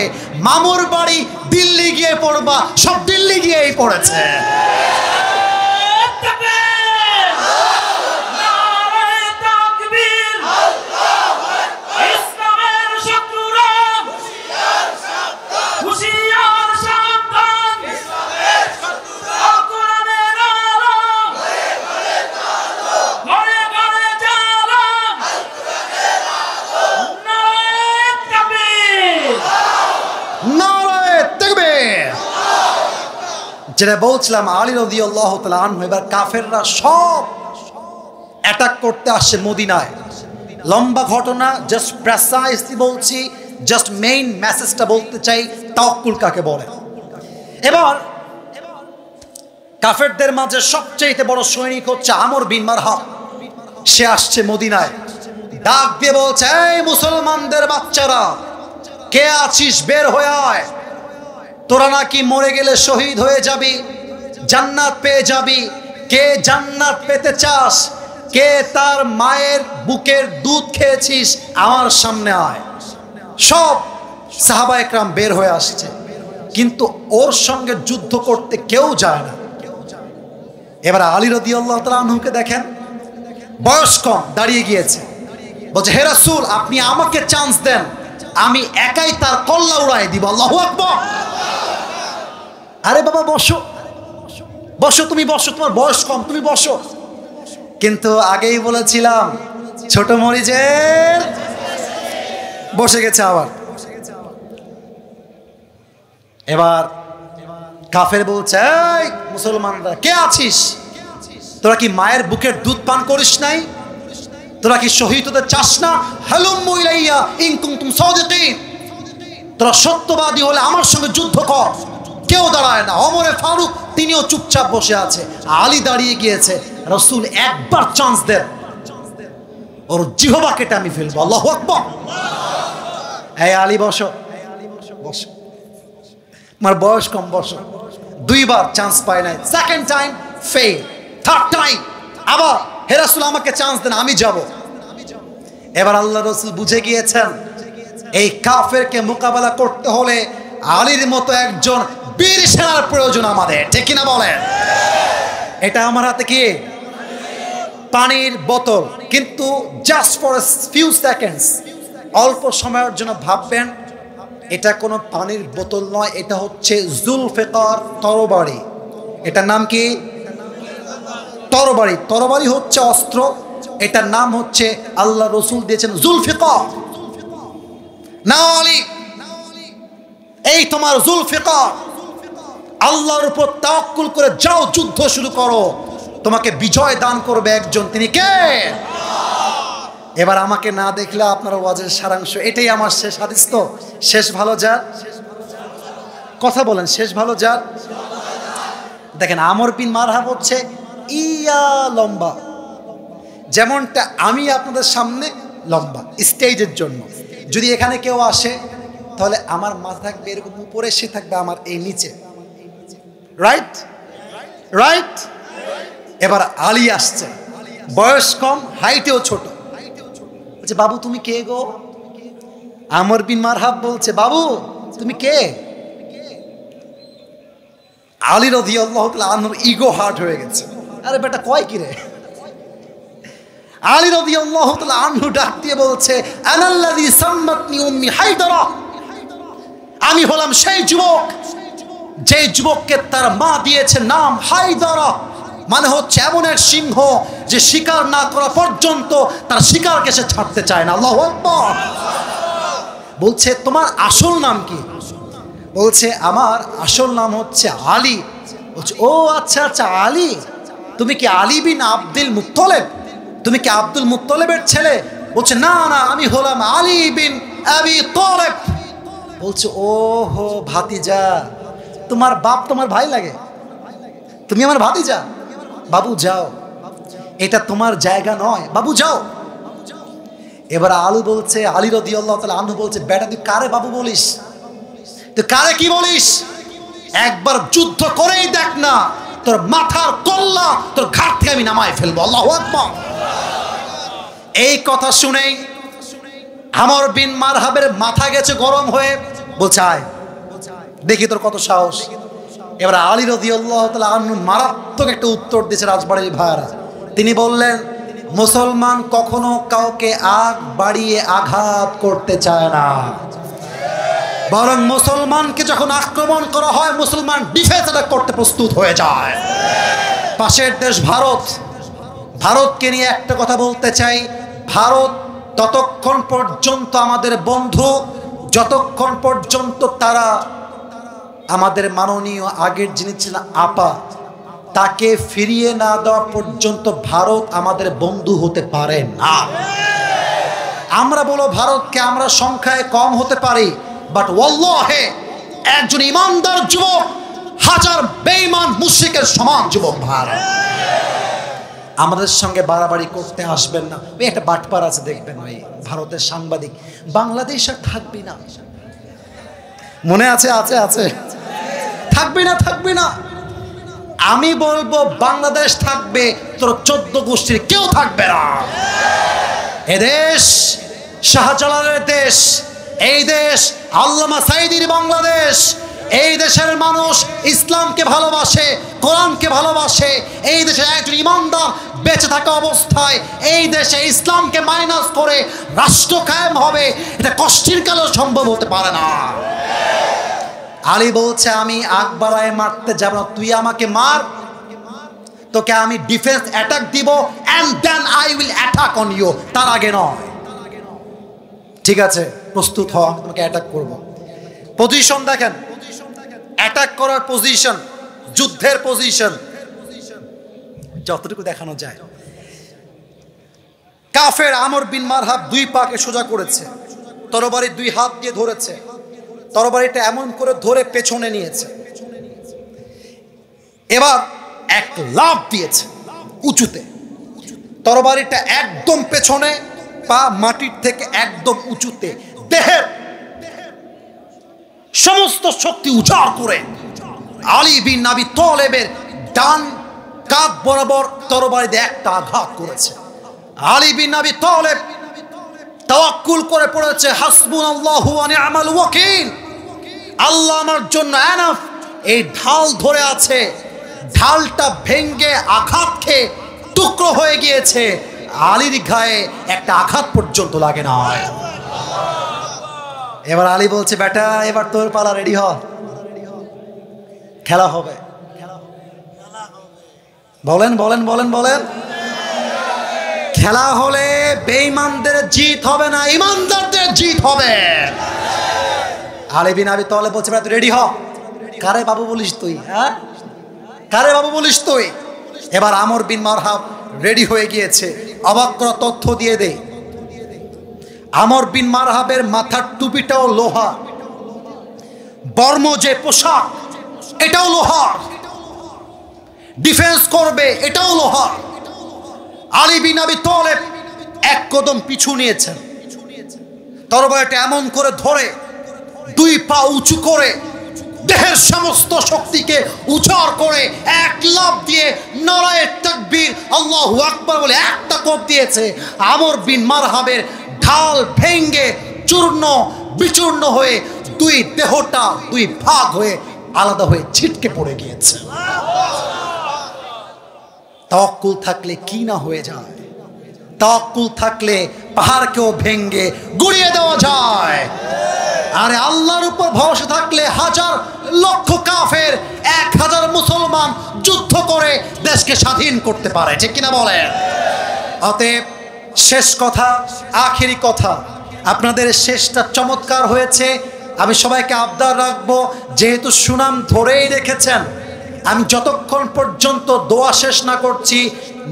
মামুর বাড়ি দিল্লি গিয়ে পড়বা, সব দিল্লি গিয়েই পড়েছে। যেটা বলছিলাম, আলী রাদিয়াল্লাহু তাআলা আনহু, এবার কাফেররা সব অ্যাটাক করতে আসছে মদিনায়। লম্বা ঘটনা, জাস্ট প্রেসাইজলি বলছি, জাস্ট মেইন মেসেজটা বলতে চাই, তাওয়াক্কুল কাকে বলে। এবার কাফেরদের মাঝে সবচেয়ে বড় সৈনিক হচ্ছে আমর বিন মারহাব। সে আসছে মদিনায়, ডাক দিয়ে বলছে, এই মুসলমানদের বাচ্চারা, কে আছিস বের হয়ে আয়, তোরা নাকি মরে গেলে শহীদ হয়ে যাবি, জান্নাত পেয়ে যাবি। কে জান্নাত পেতে চাস, কে তার মায়ের বুকের দুধ খেয়েছিস, আমার সামনে আয়। সব সাহাবা একরাম বের হয়ে আসছে, কিন্তু ওর সঙ্গে যুদ্ধ করতে কেউ যায় না। এবার আলী রাদিয়াল্লাহু তাআলা আনহুকে দেখেন, বয়স কম, দাঁড়িয়ে গিয়েছে, বলছে হে রাসূল আপনি আমাকে চান্স দেন, আমি একাই তার কল্লা উড়াই দিব। আল্লাহু আকবার। আরে বাবা বসো বসো, তুমি বসো, তোমার বয়স কম, তুমি বসো। কিন্তু আগেই বলেছিলাম ছোট মরিচের বসে গেছে আবার। এবার কাফের বলছে এই মুসলমানরা কে আছিস, তোরা কি মায়ের বুকের দুধ পান করিস নাই, তোরা কি শহীদ হতে চাস না? হালুম্মু ইলাইয়া ইন কুনতুম সাদিকিন, তোরা সত্যবাদী হলে আমার সঙ্গে যুদ্ধ কর। কেউ দাঁড়ায় না, ওমরে ফারুক তিনিও চুপচাপ বসে আছে, আলী দাঁড়িয়ে গিয়েছে। রাসূল একবার চান্স দেন, ওর জিহবা কেটে আমি ফেলবো। আল্লাহু আকবার। এই আলী বসো বসো, আমার বয়স কম, বসো। দুইবার চান্স পায় নাই, second time fail, third time আবার হে রাসূল আমাকে চান্স দেন, আমি যাব। এবার আল্লাহ রাসূল বুঝে গিয়েছেন এই কাফেরকে মোকাবেলা করতে হলে আলীর মতো একজন বীর সেনার প্রয়োজন আমাদের, ঠিক কিনা বলেন? এটা আমার হাতে কি পানির বোতল, কিন্তু just for a few seconds, অল্প সময়ের জন্য ভাববেন এটা কোনো পানির বোতল নয়, এটা হচ্ছে জুলফিকার তরবারি। এটার নাম কি? তরবারি। তরবারি হচ্ছে অস্ত্র, এটার নাম হচ্ছে আল্লাহ রসুল দিয়েছেন জুলফিকার। না আলী, এই তোমার জুলফিকার, আল্লাহর উপর তাওয়াক্কুল করে যাও, যুদ্ধ শুরু করো, তোমাকে বিজয় দান করবে একজন, তিনি কে? এবার আমাকে না দেখলে আপনার ওয়াজের সারাংশ এটাই। আমার শেষ হাদিস তো, শেষ ভালো যার, কথা বলেন, শেষ ভালো যার। দেখেন আমর বিন মারহাব হচ্ছে ইয়া লম্বা, যেমনটা আমি আপনাদের সামনে লম্বা স্টেজের জন্য। যদি এখানে কেউ আসে তাহলে আমার মাথা থাকবে এরকম উপরে, সে থাকবে আমার এই নিচে, রাইট রাইট। এবার আলী আসছে, বয়স কম, হাইটেও ছোট। বলছে বাবু তুমি কে গো? আমর বিন মারহাব বলছে বাবু তুমি কে? আলী রাদিয়াল্লাহু তাআলা আনহুর ইগো হার্ট হয়ে গেছে। আরে বেটা কয় কি রে? আলী রাদিয়াল্লাহু তাআলা আনহু ডাক দিয়ে বলছে আনাল্লাযী সাম্মাতনি উম্মি হায়দারা, আমি হলাম সেই যুবক যে যুবককে তার মা দিয়েছে নাম হায়দারা, মানে হচ্ছে এমন এক সিংহ যে শিকার না করা পর্যন্ত তার শিকারকে সে ছাড়তে চায় না। আল্লাহু আকবার। বলছে তোমার আসল নাম কি? বলছে আমার আসল নাম হচ্ছে আলী। বলছে ও আচ্ছা আচ্ছা আলী, তুমি কি আলী বিন আব্দুল মুত্তালিব? তুমি কি আব্দুল মুত্তালিবের ছেলে? বলছে না না, আমি হলাম আলী বিন আবি তালিব। বলছে ও হো ভাতিজা, তোমার বাপ তোমার ভাই লাগে, তুমি আমার ভাতিজা। বাবু যাও, এটা তোমার জায়গা নয়, বাবু যাও। এবার আলী বলছে, আলী রাদিয়াল্লাহু তাআলা আনহু বলছে বেটা তুই কারে বাবু বলিস? তুই কারে কি বলিস? একবার যুদ্ধ করেই দেখ না, তোর মাথার কল্লা তোর ঘাট থেকে আমি নামায় ফেলবো। আল্লাহু আকবার। এই কথা শুনেই আমর বিন মারহাবের মাথা গেছে গরম হয়ে। বলছে আয় দেখি তোর কত সাহস। এবার আলী রাদিয়াল্লাহু তাআলা আনহু মারাত্মক একটা উত্তর দিয়েছে রাজবাড়ির ভাইরা। তিনি বললেন মুসলমান কখনো কাউকে আগ বাড়িয়ে আঘাত করতে চায় না, বরং মুসলমানকে যখন আক্রমণ করা হয় মুসলমান ডিফেন্স অ্যাটাক করতে প্রস্তুত হয়ে যায়। পাশের দেশ ভারত, ভারতকে নিয়ে একটা কথা বলতে চাই। ভারত ততক্ষণ পর্যন্ত আমাদের বন্ধু যতক্ষণ পর্যন্ত তারা আমাদের মাননীয় আগের যিনি ছিলেন আপা তাকে ফিরিয়ে না দেওয়া পর্যন্ত ভারত আমাদের বন্ধু হতে পারে না। আমরা বলো ভারতকে আমরা সংখ্যায় কম হতে পারি, বাট ওয়াল্লাহে একজন ইমানদার যুবক হাজার বেঈমান মুশরিকের সমান যুবক ভারত। আমাদের সঙ্গে বাড়াবাড়ি করতে আসবেন না। ওই একটা বাটপার আছে দেখবেন, ওই ভারতের সাংবাদিক, বাংলাদেশ আর থাকবি না, মনে আছে? আছে আছে, থাকবে না থাকবে না। আমি বলবো বাংলাদেশ থাকবে, তোর 14 গোষ্ঠীর কেউ থাকবে না। এদেশ শাহজালালের দেশ, এই দেশ আল্লামা সাঈদীর বাংলাদেশ, এই দেশের মানুষ ইসলামকে ভালোবাসে, কোরআনকে ভালোবাসে। এই দেশে একজন ইমানদার বেঁচে থাকা অবস্থায় এই দেশে ইসলামকে মাইনাস করে রাষ্ট্র কায়েম হবে, এটা কষ্টের কালেও সম্ভব হতে পারে না। আলী বলছে আমি আগ বাড়ায় মারতে যাব না, তুই আমাকে মার, তোকে আমি ডিফেন্স অ্যাটাক দিব, and then I will attack on you, তার আগে নয়। ঠিক আছে, প্রস্তুত হও, আমি তোমাকে অ্যাটাক করব। পজিশন দেখেন, অ্যাটাক করার পজিশন, যুদ্ধের পজিশন যতটুকু দেখানো যায়। কাফের আমর বিন মারহাব দুই পাকে সোজা করেছে, তরবারি দুই হাত দিয়ে ধরেছে, তরবারিটা এমন করে ধরে পেছনে নিয়েছে, এবার এক লাফ দিয়েছে উঁচুতে, তরবারিটা একদম পেছনে, পা মাটির থেকে একদম উঁচুতে, দেহের সমস্ত শক্তি উজাড় করে আলী বিন আবি তালেবের ডান কাঁধ বরাবর তরবারি দিয়ে একটা আঘাত করেছে। আলী বিন আবি তালেব তাওয়াক্কুল করে পড়েছে হাসবুনাল্লাহু ওয়া নি'মাল ওয়াকিল, আল্লাহ আমার জন্য এনাফ। এই ঢাল ধরে আছে, ঢালটা ভেঙ্গে আঘাত খেয়ে টুকরো হয়ে গিয়েছে, আলীর গায়ে একটা আঘাত পর্যন্ত লাগে না। এবার আলী বলছে বেটা এবার তোর পালা, রেডি হ, খেলা হবে। বলেন বলেন বলেন বলেন, খেলা হলে বেঈমানদের জিত হবে না, ইমানদারদের জিত হবে। আলী বিন আবি তালেব বলছে বেটা তুই রেডি হ। কারে বাবু বলিস তুই? হ্যাঁ, কারে বাবু বলিস তুই? এবার আমর বিন মারহাব রেডি হয়ে গিয়েছে। অবাক করা তথ্য দিয়ে দে, আমর বিন মারহাবের মাথার টুপিটাও লোহা, বর্ম যে পোশাক এটাও লোহার, ডিফেন্স করবে এটাও লোহার। আলী বিন আবি তালেব এক কদম পিছু নিয়েছেন, তরবারিটা এমন করে ধরে দুই পা উঁচু করে দেহের সমস্ত শক্তিকে উজাড় করে এক লাফ দিয়ে নারায়ে তাকবীর আল্লাহু আকবার বলে একটা কোপ দিয়েছে। আমর বিন মারহাবের ঢাল ভেঙ্গে চূর্ণ বিচূর্ণ হয়ে দুই দেহটা দুই ভাগ হয়ে আলাদা হয়ে ছিটকে পড়ে গিয়েছে। তাওয়াক্কুল থাকলে কি না হয়ে যায়, তাওয়াক্কুল থাকলে পাহাড়কেও ভেঙ্গে গুড়িয়ে দেওয়া যায়। আরে আল্লাহর উপর ভরসা থাকলে হাজার লক্ষ কাফের 1000 মুসলমান যুদ্ধ করে দেশকে স্বাধীন করতে পারে, ঠিক কিনা বলেন? অতএব শেষ কথা, আখেরি কথা, আপনাদের শেষটা চমৎকার হয়েছে। আমি সবাইকে আবদার রাখবো, যেহেতু সুনাম ধরেই রেখেছেন, আমি যতক্ষণ পর্যন্ত দোয়া শেষ না করছি,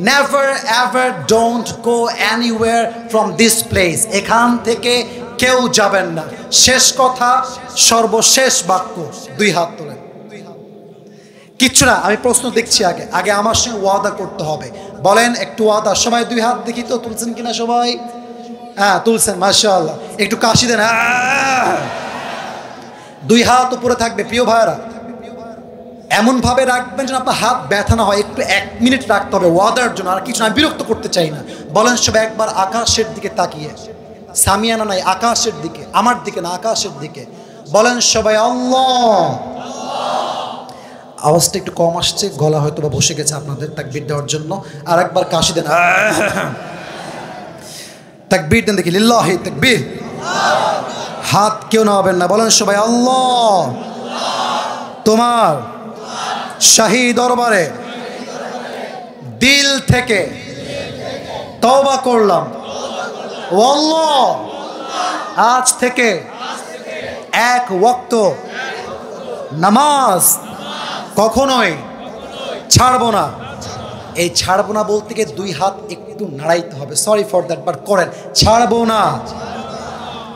never ever don't go anywhere from this place, এখান থেকে কেউ যাবেন না। শেষ কথা, সর্বশেষ বাক্য, দুই হাত তোলেন। কিচ্ছু না, আমি প্রশ্ন দেখছি, আগে আগে আমার সঙ্গে ওয়াদা করতে হবে। বলেন একটু ওয়াদা, সবাই দুই হাত দেখি তো, তুলছেন কিনা সবাই? হ্যাঁ তুলছেন, মাশাআল্লাহ। একটু কাশি দেন, দুই হাত উপরে থাকবে। প্রিয় ভাইরা, এমন ভাবে রাখবেন যেন আপনার হাত ব্যথা না হয়, একটু 1 মিনিট রাখতে হবে ওয়াদার জন্য, আর কিছু আমি বিরক্ত করতে চাই না। বলেন সবাই একবার আকাশের দিকে তাকিয়ে, সামিয়ানা নাই, আকাশের দিকে, আমার দিকে না, আকাশের দিকে। বলেন সবাই আল্লাহ। আওয়াজটা একটু কম আসছে, গলা হয়তো বা বসে গেছে আপনাদের তাকবীর দেওয়ার জন্য। আর একবার কাশি দেন, তাকবীর দেন দেখি, লিল্লাহি তাকবীর। হাত কেউ নামাবেন না। বলেন সবাই আল্লাহ, তোমার শাহী দরবারে দিল থেকে তওবা করলাম, ও আল্লাহ আজ থেকে 1 ওয়াক্ত নামাজ কখনোই ছাড়বো না। এই ছাড়বো না বলতে গিয়ে 2 হাত একটু নাড়াইতে হবে, সরি ফর দ্যাট, বাট করেন, ছাড়বো না।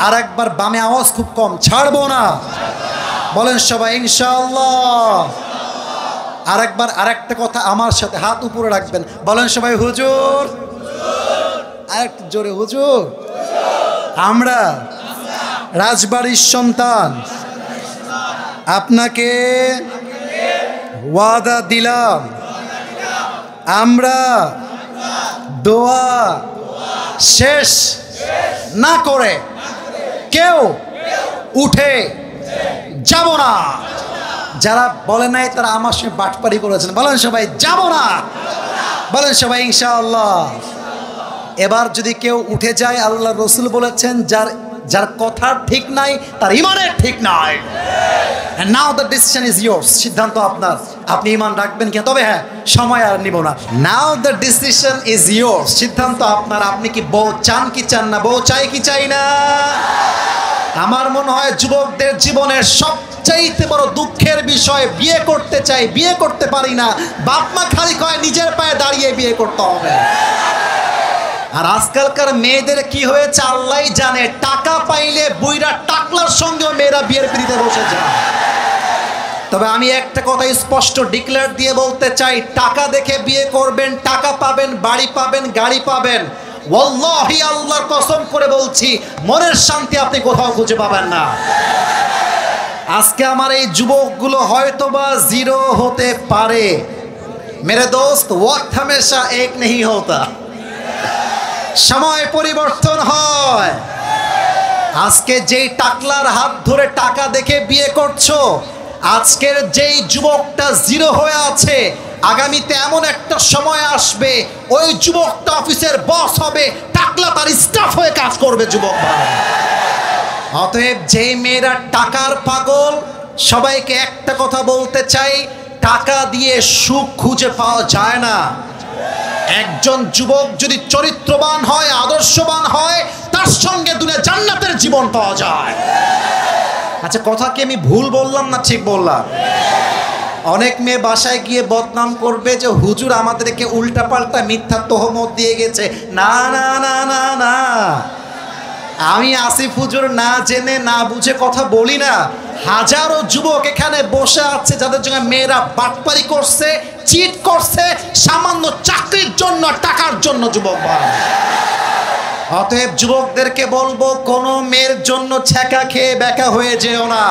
আর একবার বামে আওয়াজ খুব কম, ছাড়বো না। বলেন সবাই ইনশাআল্লাহ। আর একবার আরেকটা কথা আমার সাথে, হাত উপরে রাখবেন। বলেন সবাই হুজুর, আরেকটু জোরে, হুজুর আমরা রাজবাড়ির সন্তান, আপনাকে ওয়াদা দিলাম আমরা দোয়া শেষ না করে কেউ উঠে যাব না। যারা বলে নাই তারা আমার সঙ্গে বাটপারি করেছেন। বলেন সবাই যাব না, বলেন সবাই ইনশাআল্লাহ। এবার যদি কেউ উঠে যায়, আল্লাহ রসুল বলেছেন যার কথা ঠিক নাই তার ইমানের ঠিক নাই। And now the decision is yours, সিদ্ধান্ত আপনার, আপনি ইমান রাখবেন কি? তবে হ্যাঁ, সময় আর নিব না। Now the decision is yours, সিদ্ধান্ত আপনার। আপনি কি বউ চান কি চান না? বউ চাই কি চাই না? আমার মনে হয় যুবকদের জীবনের সবচাইতে বড় দুঃখের বিষয়, বিয়ে করতে চাই, বিয়ে করতে পারি না। বাপ মা খালি কয় নিজের পায়ে দাঁড়িয়ে বিয়ে করতে হবে। আর আজকালকার মেয়েদের কি হয়েছে আল্লাহই জানে, টাকা পাইলে বুইরা টাকলার সঙ্গেও মেয়েরা বিয়ের পিড়িতে বসে যায়। তবে আমি একটা কথা স্পষ্ট ডিক্লেয়ার দিয়ে বলতে চাই, টাকা দেখে বিয়ে করবেন, টাকা পাবেন, বাড়ি পাবেন, গাড়ি পাবেন, ওয়াল্লাহি আল্লাহর কসম করে বলছি, মনের শান্তি আপনি কোথাও খুঁজে পাবেন না। আজকে আমার এই যুবকগুলো হয়তোবা জিরো হতে পারে, মেরে দোস্ত, ওয়াক্ত হামেশা এক নেই হোতা, সময় পরিবর্তন হয়। আজকে যেই টাকলার হাত ধরে টাকা দেখে বিয়ে করছো, আজকের যেই যুবকটা জিরো হয়ে আছে, আগামীতে এমন একটা সময় আসবে ওই যুবকটা অফিসের বস হবে, টাকলা তার স্টাফ হয়ে কাজ করবে যুবক ভাই। অতএব যেই মেয়েরা টাকার পাগল, সবাইকে একটা কথা বলতে চাই, টাকা দিয়ে সুখ খুঁজে পাওয়া যায় না। একজন যুবক যদি চরিত্রবান হয়, আদর্শবান হয়, তার সঙ্গে দুনিয়া জান্নাতের জীবন পাওয়া যায়। আচ্ছা, কথা কি আমি ভুল বললাম না ঠিক বললাম? অনেক মেয়ে বাসায় গিয়ে বদনাম করবে যে হুজুর আমাদেরকে উল্টাপাল্টা মিথ্যা তহমত দিয়ে গেছে। না না না না না, আমি আসিফ হুজুর না জেনে না বুঝে কথা বলি না। হাজারো যুবক এখানে বসে আছে যাদের জন্য মেয়েরা বাটপারি করছে, চিট করছে, সামান্য চাকরির জন্য, টাকার জন্য যুবক ভাই। অতএব যুবকদেরকে বলবো, কোনো মেয়ের জন্য ছ্যাঁকা খেয়ে বেকা হয়ে যেও না।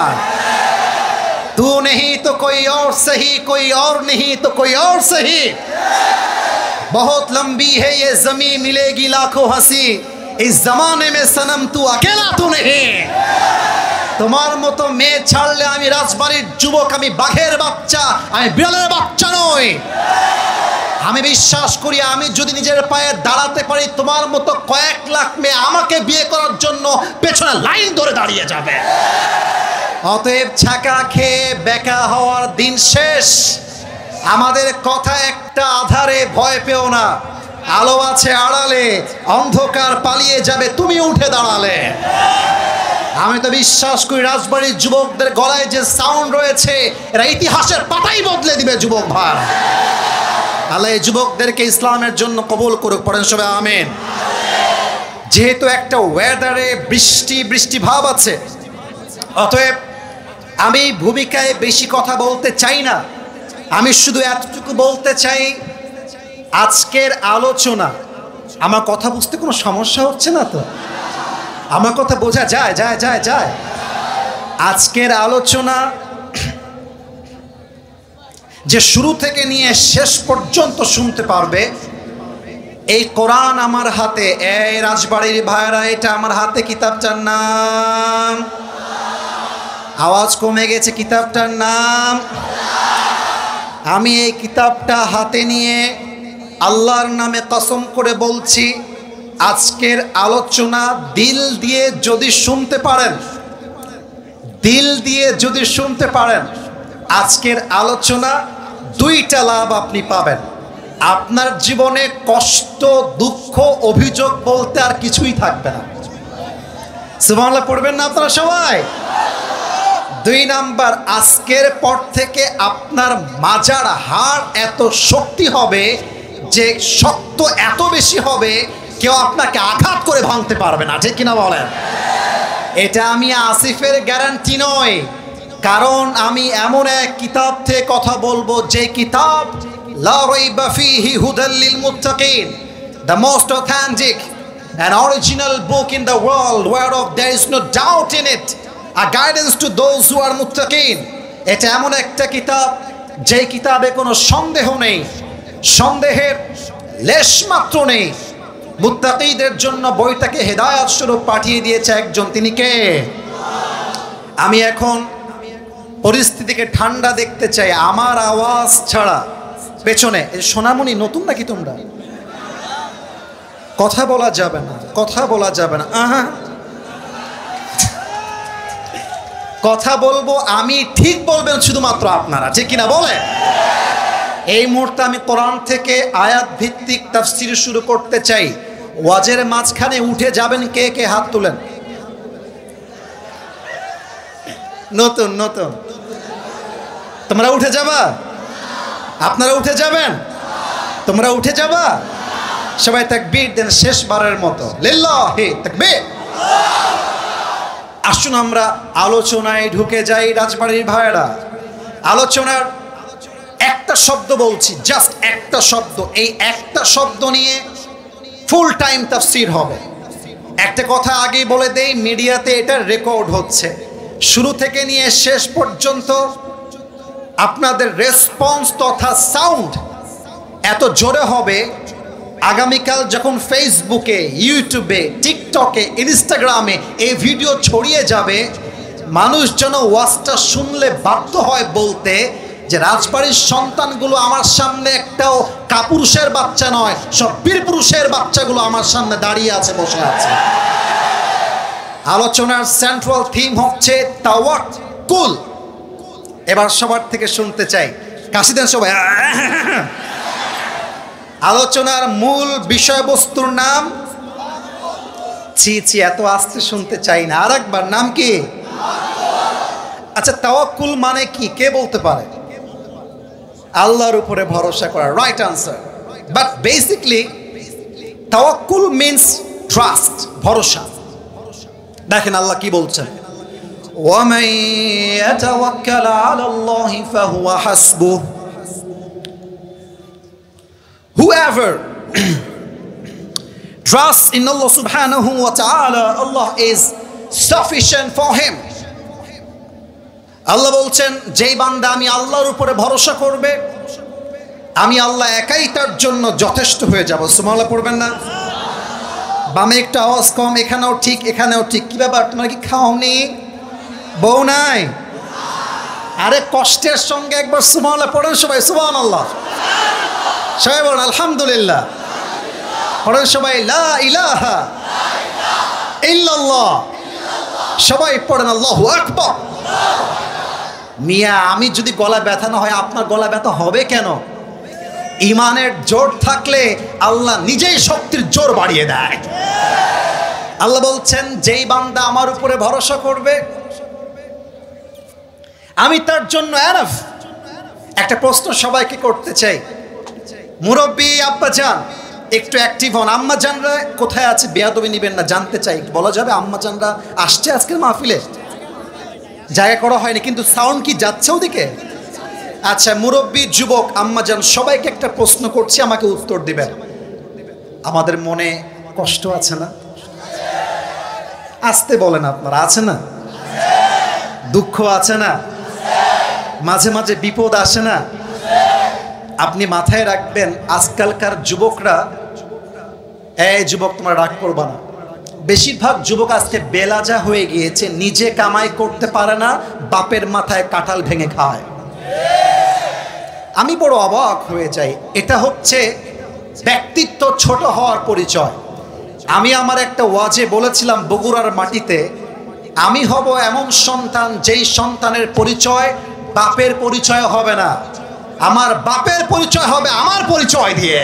तू नहीं तो कोई और सही, कोई और नहीं तो कोई और सही, बहुत लंबी है ये जमीन, मिलेगी लाखों हंसी, इस जमाने में सनम तू अकेला तू नहीं। তোমার মতো মেয়ে ছাড়লে আমি রাজবাড়ির যুবক, আমি বাঘের বাচ্চা, আমি বিড়ালের বাচ্চা নই। আমি বিশ্বাস করি, আমি যদি নিজের পায়ে দাঁড়াতে পারি, তোমার মতো কয়েক লাখ মেয়ে আমাকে বিয়ে করার জন্য পেছনে লাইন ধরে দাঁড়িয়ে যাবে। অতএব ছাকা খেয়ে বেকা হওয়ার দিন শেষ। আমাদের কথা একটা, আধারে ভয় পেও না, আলো আছে আড়ালে, অন্ধকার পালিয়ে যাবে তুমি উঠে দাঁড়ালে। আমি তো বিশ্বাস করি রাজবাড়ির যুবকদের গলায় যে সাউন্ড রয়েছে, এরা ইতিহাসের পাতাই বদলে দিবে যুবক ভাই। আল্লাহ এই যুবকদেরকে ইসলামের জন্য কবুল করুক, পড়েন সবাই আমিন। যেহেতু একটা ওয়েদারে বৃষ্টি ভাব আছে, অতএব আমি ভূমিকায় বেশি কথা বলতে চাই না। আমি শুধু এতটুকু বলতে চাই, আজকের আলোচনা, আমার কথা বুঝতে কোনো সমস্যা হচ্ছে না তো? আমার কথা বোঝা যায়? আজকের আলোচনা যে শুরু থেকে নিয়ে শেষ পর্যন্ত শুনতে পারবে, এই কোরআন আমার হাতে, এই রাজবাড়ির ভাইরা, এটা আমার হাতে কিতাবটার নাম, আওয়াজ কমে গেছে, কিতাবটার নাম। আমি এই কিতাবটা হাতে নিয়ে আল্লাহর নামে কসম করে বলছি, আজকের আলোচনা দিল দিয়ে যদি শুনতে পারেন, দিল দিয়ে যদি শুনতে পারেন, আজকের আলোচনা দুইটা লাভ আপনি পাবেন। আপনার জীবনে কষ্ট, দুঃখ, অভিযোগ বলতে আর কিছুই থাকবে না। সুবহানাল্লাহ পড়বেন না আপনারা সবাই? দুই নাম্বার, আজকের পর থেকে আপনার মাজার হাড় এত শক্তি হবে যে শক্ত এত বেশি হবে, কেউ আপনাকে আঘাত করে ভাঙতে পারবে না। ঠিক কিনা বলেন? এটা আমি আসিফের গ্যারান্টি নয়, কারণ আমি এমন এক কিতাব থেকে কথা বলবো, যে কিতাব লা রাইবা ফীহি হুদাল লিল মুত্তাকিন, the most authentic and original book in the world, whereof there is no doubt in it, a guidance to those who are muttaqin। এটা এমন একটা কিতাব, যে কিতাবে কোনো সন্দেহ নেই, সন্দেহের লেশ মাত্র নেই। মুত্তাকিদের জন্য বইটাকে হেদায়েত স্বরূপ পাঠিয়ে দিয়েছে একজন, তিনি কে? আমি এখন পরিস্থিতিকে ঠান্ডা দেখতে চাই আমার আওয়াজ ছাড়া। পেছনে সোনামণি নতুন নাকি তোমরা? কথা বলা যাবে না, কথা বলা যাবে না। কথা বলবো আমি, ঠিক বলবেন শুধুমাত্র আপনারা, ঠিক কিনা বলে? এই মুহূর্তে আমি কোরআন থেকে আয়াত ভিত্তিক তাফসীর শুরু করতে চাই। ওয়াজের মাঝখানে উঠে যাবেন কে কে? হাত তুলেন। নতুন নতুন তোমরা উঠে যাবা? আপনারা উঠে যাবেন? তোমরা উঠে যাবা? সবাই তাকবীর দেন শেষবারের মতো, লিল্লাহি তাকবীর। আসুন আমরা আলোচনায় ঢুকে যাই। রাজবাড়ির ভাইয়েরা, আলোচনার একটা শব্দ বলছি, জাস্ট একটা শব্দ, এই একটা শব্দ নিয়ে ফুল টাইম তাফসীর হবে। একটা কথা আগেই বলে দেই, মিডিয়াতে এটা রেকর্ড হচ্ছে। শুরু থেকে নিয়ে শেষ পর্যন্ত আপনাদের রেসপন্স তথা সাউন্ড এত জোরে হবে, আগামীকাল যখন ফেসবুকে, ইউটিউবে, টিকটকে, ইনস্টাগ্রামে এই ভিডিও ছড়িয়ে যাবে, মানুষ যেন ওয়াজটা শুনলে বাধ্য হয় বলতে যে রাজবাড়ির সন্তানগুলো আমার সামনে একটাও কাপুরুষের বাচ্চা নয়, সব বীর পুরুষের বাচ্চাগুলো আমার সামনে দাঁড়িয়ে আছে, বসে আছে। আলোচনার সেন্ট্রাল থিম হচ্ছে তাওয়াক্কুল। এবার সবার থেকে শুনতে চাই, কাশি দেন সবাই। আলোচনার মূল বিষয়বস্তুর নাম, ছি ছি এত আস্তে শুনতে চাই না, আর একবার, নাম কি? আচ্ছা, তাওয়াক্কুল মানে কি কে বলতে পারে? আল্লাহর উপরে ভরসা করা, রাইট আনসার। বাট বেসিকলি তাওয়াক্কুল মিন্স ট্রাস্ট, ভরসা। দেখেন আল্লাহ কি বলছেন, وَمَن يَتَوَكَّلْ عَلَى اللَّهِ فَهُوَ حَسْبُهُ. Whoever trusts in Allah subhanahu wa ta'ala, Allah is sufficient for him. আল্লাহ বলছেন, যেই বান্দা আমি আল্লাহর উপরে ভরসা করবে, আমি আল্লাহ একাই তার জন্য যথেষ্ট হয়ে যাব। সুবহানাল্লাহ পড়বেন না? বামে একটু আওয়াজ কম, এখানেও ঠিক, এখানেও ঠিক। কি ব্যাপার, তোমরা কি খাওনি? বউ নাই? আরে কষ্টের সঙ্গে একবার সুবহানাল্লাহ পড়েন সবাই, সুবহানাল্লাহ। সবাই বলেন আলহামদুলিল্লাহ। পড়েন সবাই লা ইলাহা ইল্লাল্লাহ। সবাই পড়েন আল্লাহু আকবার। মিয়া, আমি যদি গলা ব্যথা না হয়, আপনার গলা ব্যথা হবে কেন? ইমানের জোর থাকলে আল্লাহ নিজেই শক্তির জোর বাড়িয়ে দেয়। আল্লাহ বলছেন, যেই বান্দা আমার উপরে ভরসা করবে, আমি তার জন্য এনাফ। একটা প্রশ্ন সবাইকে করতে চাই, মুরব্বী আব্বা জান একটু অ্যাক্টিভ হন। আম্মা জানরা কোথায় আছে? বেয়াদবি নিবেন না, জানতে চাই, বলা যাবে আম্মা জানরা আসছে আজকের মাহফিলে? জায়গা করা হয়নি, কিন্তু সাউন্ড কি যাচ্ছে ওদিকে? আচ্ছা, মুরব্বী, যুবক, আম্মা জান, সবাইকে একটা প্রশ্ন করছি, আমাকে উত্তর দিবেন। আমাদের মনে কষ্ট আছে না? আসতে বলেন, আপনারা আছে না? দুঃখ আছে না? মাঝে মাঝে বিপদ আসে না? আপনি মাথায় রাখবেন, আজকালকার যুবকরা, এই যুবক তোমরা রাগ করবা না, বেশিরভাগ যুবক আজকে বেলাজা হয়ে গিয়েছে, নিজে কামাই করতে পারে না, বাপের মাথায় কাঁঠাল ভেঙে খায়। আমি বড় অবাক হয়ে যাই। এটা হচ্ছে ব্যক্তিত্ব ছোট হওয়ার পরিচয়। আমি আমার একটা ওয়াজে বলেছিলাম, বগুড়ার মাটিতে আমি হব এমন সন্তান, যেই সন্তানের পরিচয় বাপের পরিচয় হবে না, আমার বাপের পরিচয় হবে আমার পরিচয় দিয়ে।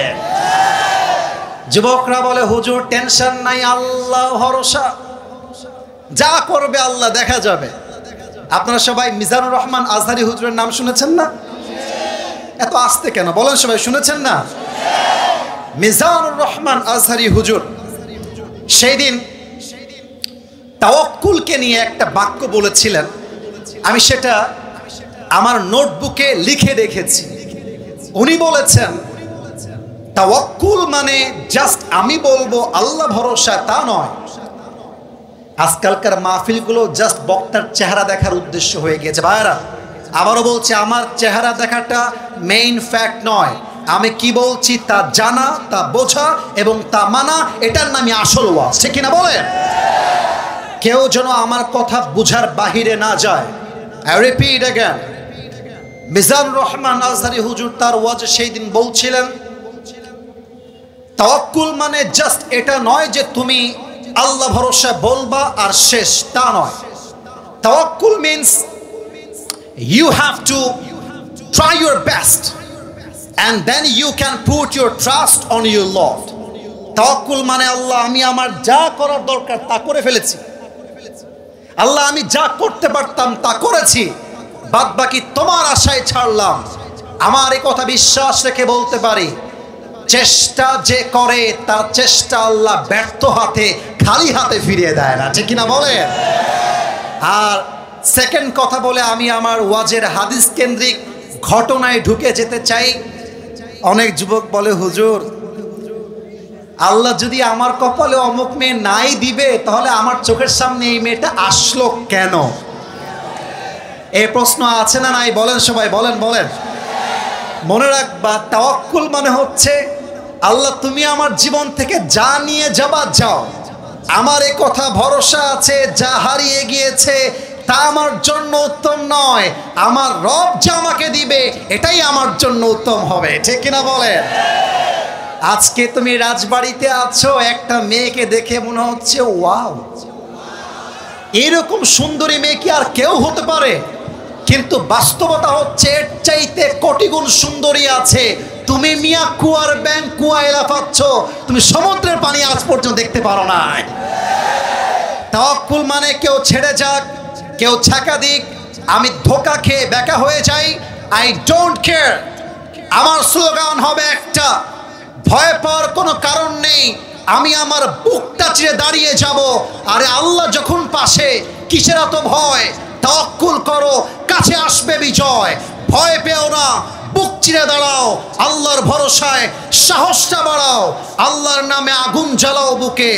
যুবকরা বলে, হুজুর টেনশন নাই, আল্লাহ ভরসা, যা করবে আল্লাহ দেখা যাবে। আপনারা সবাই মিজানুর রহমান আজহারি হুজুরের নাম শুনেছেন না? এত আস্তে কেন বলেন সবাই, শুনেছেন না? মিজানুর রহমান আজহারি হুজুর সেই দিন তাওয়াক্কুলকে নিয়ে একটা বাক্য বলেছিলেন। আমি সেটা আমার নোটবুকে লিখে রেখেছি। উনি বলেছেন, তাওয়াক্কুল মানে জাস্ট আমি বলবো আল্লাহ ভরসা, তা নয়। আজকালকার মাহফিলগুলো জাস্ট বক্তার চেহারা দেখার উদ্দেশ্য হয়ে গিয়েছে। ভাইরা, আবারও বলছি, আমার চেহারা দেখাটা মেইন ফ্যাক্ট নয়। আমি কি বলছি তা জানা, তা বোঝা এবং তা মানা, এটার নামই আসল ওয়াজ, ঠিক কিনা বলেন? কেউ যেন আমার কথা বুঝার বাহিরে না যায়। I repeat again. Mizan Rahman Azhari হুজুর তার ওয়াজে সেই দিন বলছিলেন, তাওয়াক্কুল মানে জাস্ট এটা নয় যে তুমি আল্লাহ ভরসা বলবা আর শেষ, তা নয়। তাওয়াক্কুল means you have to try your best and then you can put your trust on your Lord. তাওয়াক্কুল মানে আল্লাহ আমি আমার যা করার দরকার তা করে ফেলেছি, আল্লাহ আমি যা করতে পারতাম তা করেছি, বাদ বাকি তোমার আশায় ছাড়লাম। আমার এই কথা বিশ্বাস রেখে বলতে পারি, চেষ্টা যে করে তার চেষ্টা আল্লাহ ব্যর্থ হাতে খালি হাতে ফিরিয়ে দেয় না, ঠিক কিনা বলেন? আর সেকেন্ড কথা বলে আমি আমার ওয়াজের হাদিস কেন্দ্রিক ঘটনায় ঢুকে যেতে চাই। অনেক যুবক বলে, হুজুর আল্লাহ যদি আমার কপালে অমুক মেয়ে নাই দিবে তাহলে আমার চোখের সামনে এই মেয়েটা আসলো কেন? এই প্রশ্ন আছে না নাই? বলেন সবাই, বলেন বলেন। মনে রাখবা, তাওয়াক্কুল মানে হচ্ছে আল্লাহ তুমি আমার জীবন থেকে যা নিয়ে যাবা যাও, আমার এই কথা ভরসা আছে যা হারিয়ে গিয়েছে তা আমার জন্য উত্তম নয়, আমার রব যা আমাকে দিবে এটাই আমার জন্য উত্তম হবে, ঠিক কিনা বলেন? আজকে তুমি রাজবাড়িতে আছো, একটা মেয়েকে দেখে মনে হচ্ছে ওয়াও, এরকম সুন্দরী মেয়ে কি আর কেউ হতে পারে? কিন্তু বাস্তবতা হচ্ছে এর চাইতে কোটি গুণ সুন্দরী আছে। তুমি মিয়া কুয়ার ব্যাংক কুয়া এলাফাচ্ছ, তুমি সমুদ্রের পানি আজ পর্যন্ত দেখতে পারো না। তাওয়াক্কুল মানে কেউ ছেড়ে যাক, কেউ ছাকা দিক, আমি ধোকা খেয়ে বেকা হয়ে যাই, আই ডোন্ট কেয়ার। আমার স্লোগান হবে একটা, ভয় পাওয়ার কোনো কারণ নেই, আমি আমার বুকটা চিরে দাঁড়িয়ে যাব। আরে আল্লাহ যখন পাশে, কিসের এত ভয়? তাওয়াক্কুল করো, কাছে আসবে বিজয়। ভয় পেও না, বুক চিরে দাঁড়াও, আল্লাহর ভরসায় সাহসটা বাড়াও, আল্লাহর নামে আগুন জ্বালাও বুকে,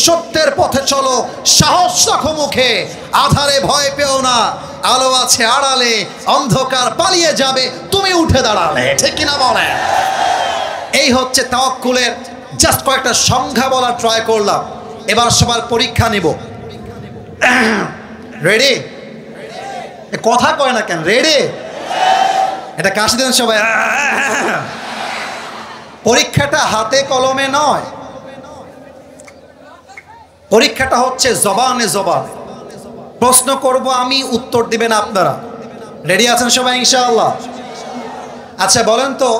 সত্যের পথে চলো, সাহস রাখো মুখে। আধারে ভয় পেও না, আলো আছে আড়ালে, অন্ধকার পালিয়ে যাবে তুমি উঠে দাঁড়ালে, ঠিক কিনা বলে? এই হচ্ছে তাওয়াক্কুলের জাস্ট কয়েকটা সংজ্ঞা বলার ট্রাই করলাম। এবার সবার পরীক্ষা নিব। রেডি? কথা কয় না কেন? রেডি? এটা কাশি দেন সবাই। পরীক্ষাটা হাতে কলমে নয়, পরীক্ষাটা হচ্ছে জবানে জবানে। প্রশ্ন করব আমি, উত্তর দিবেন আপনারা। রেডি আছেন সবাই ইনশাআল্লাহ? আচ্ছা বলেন তো,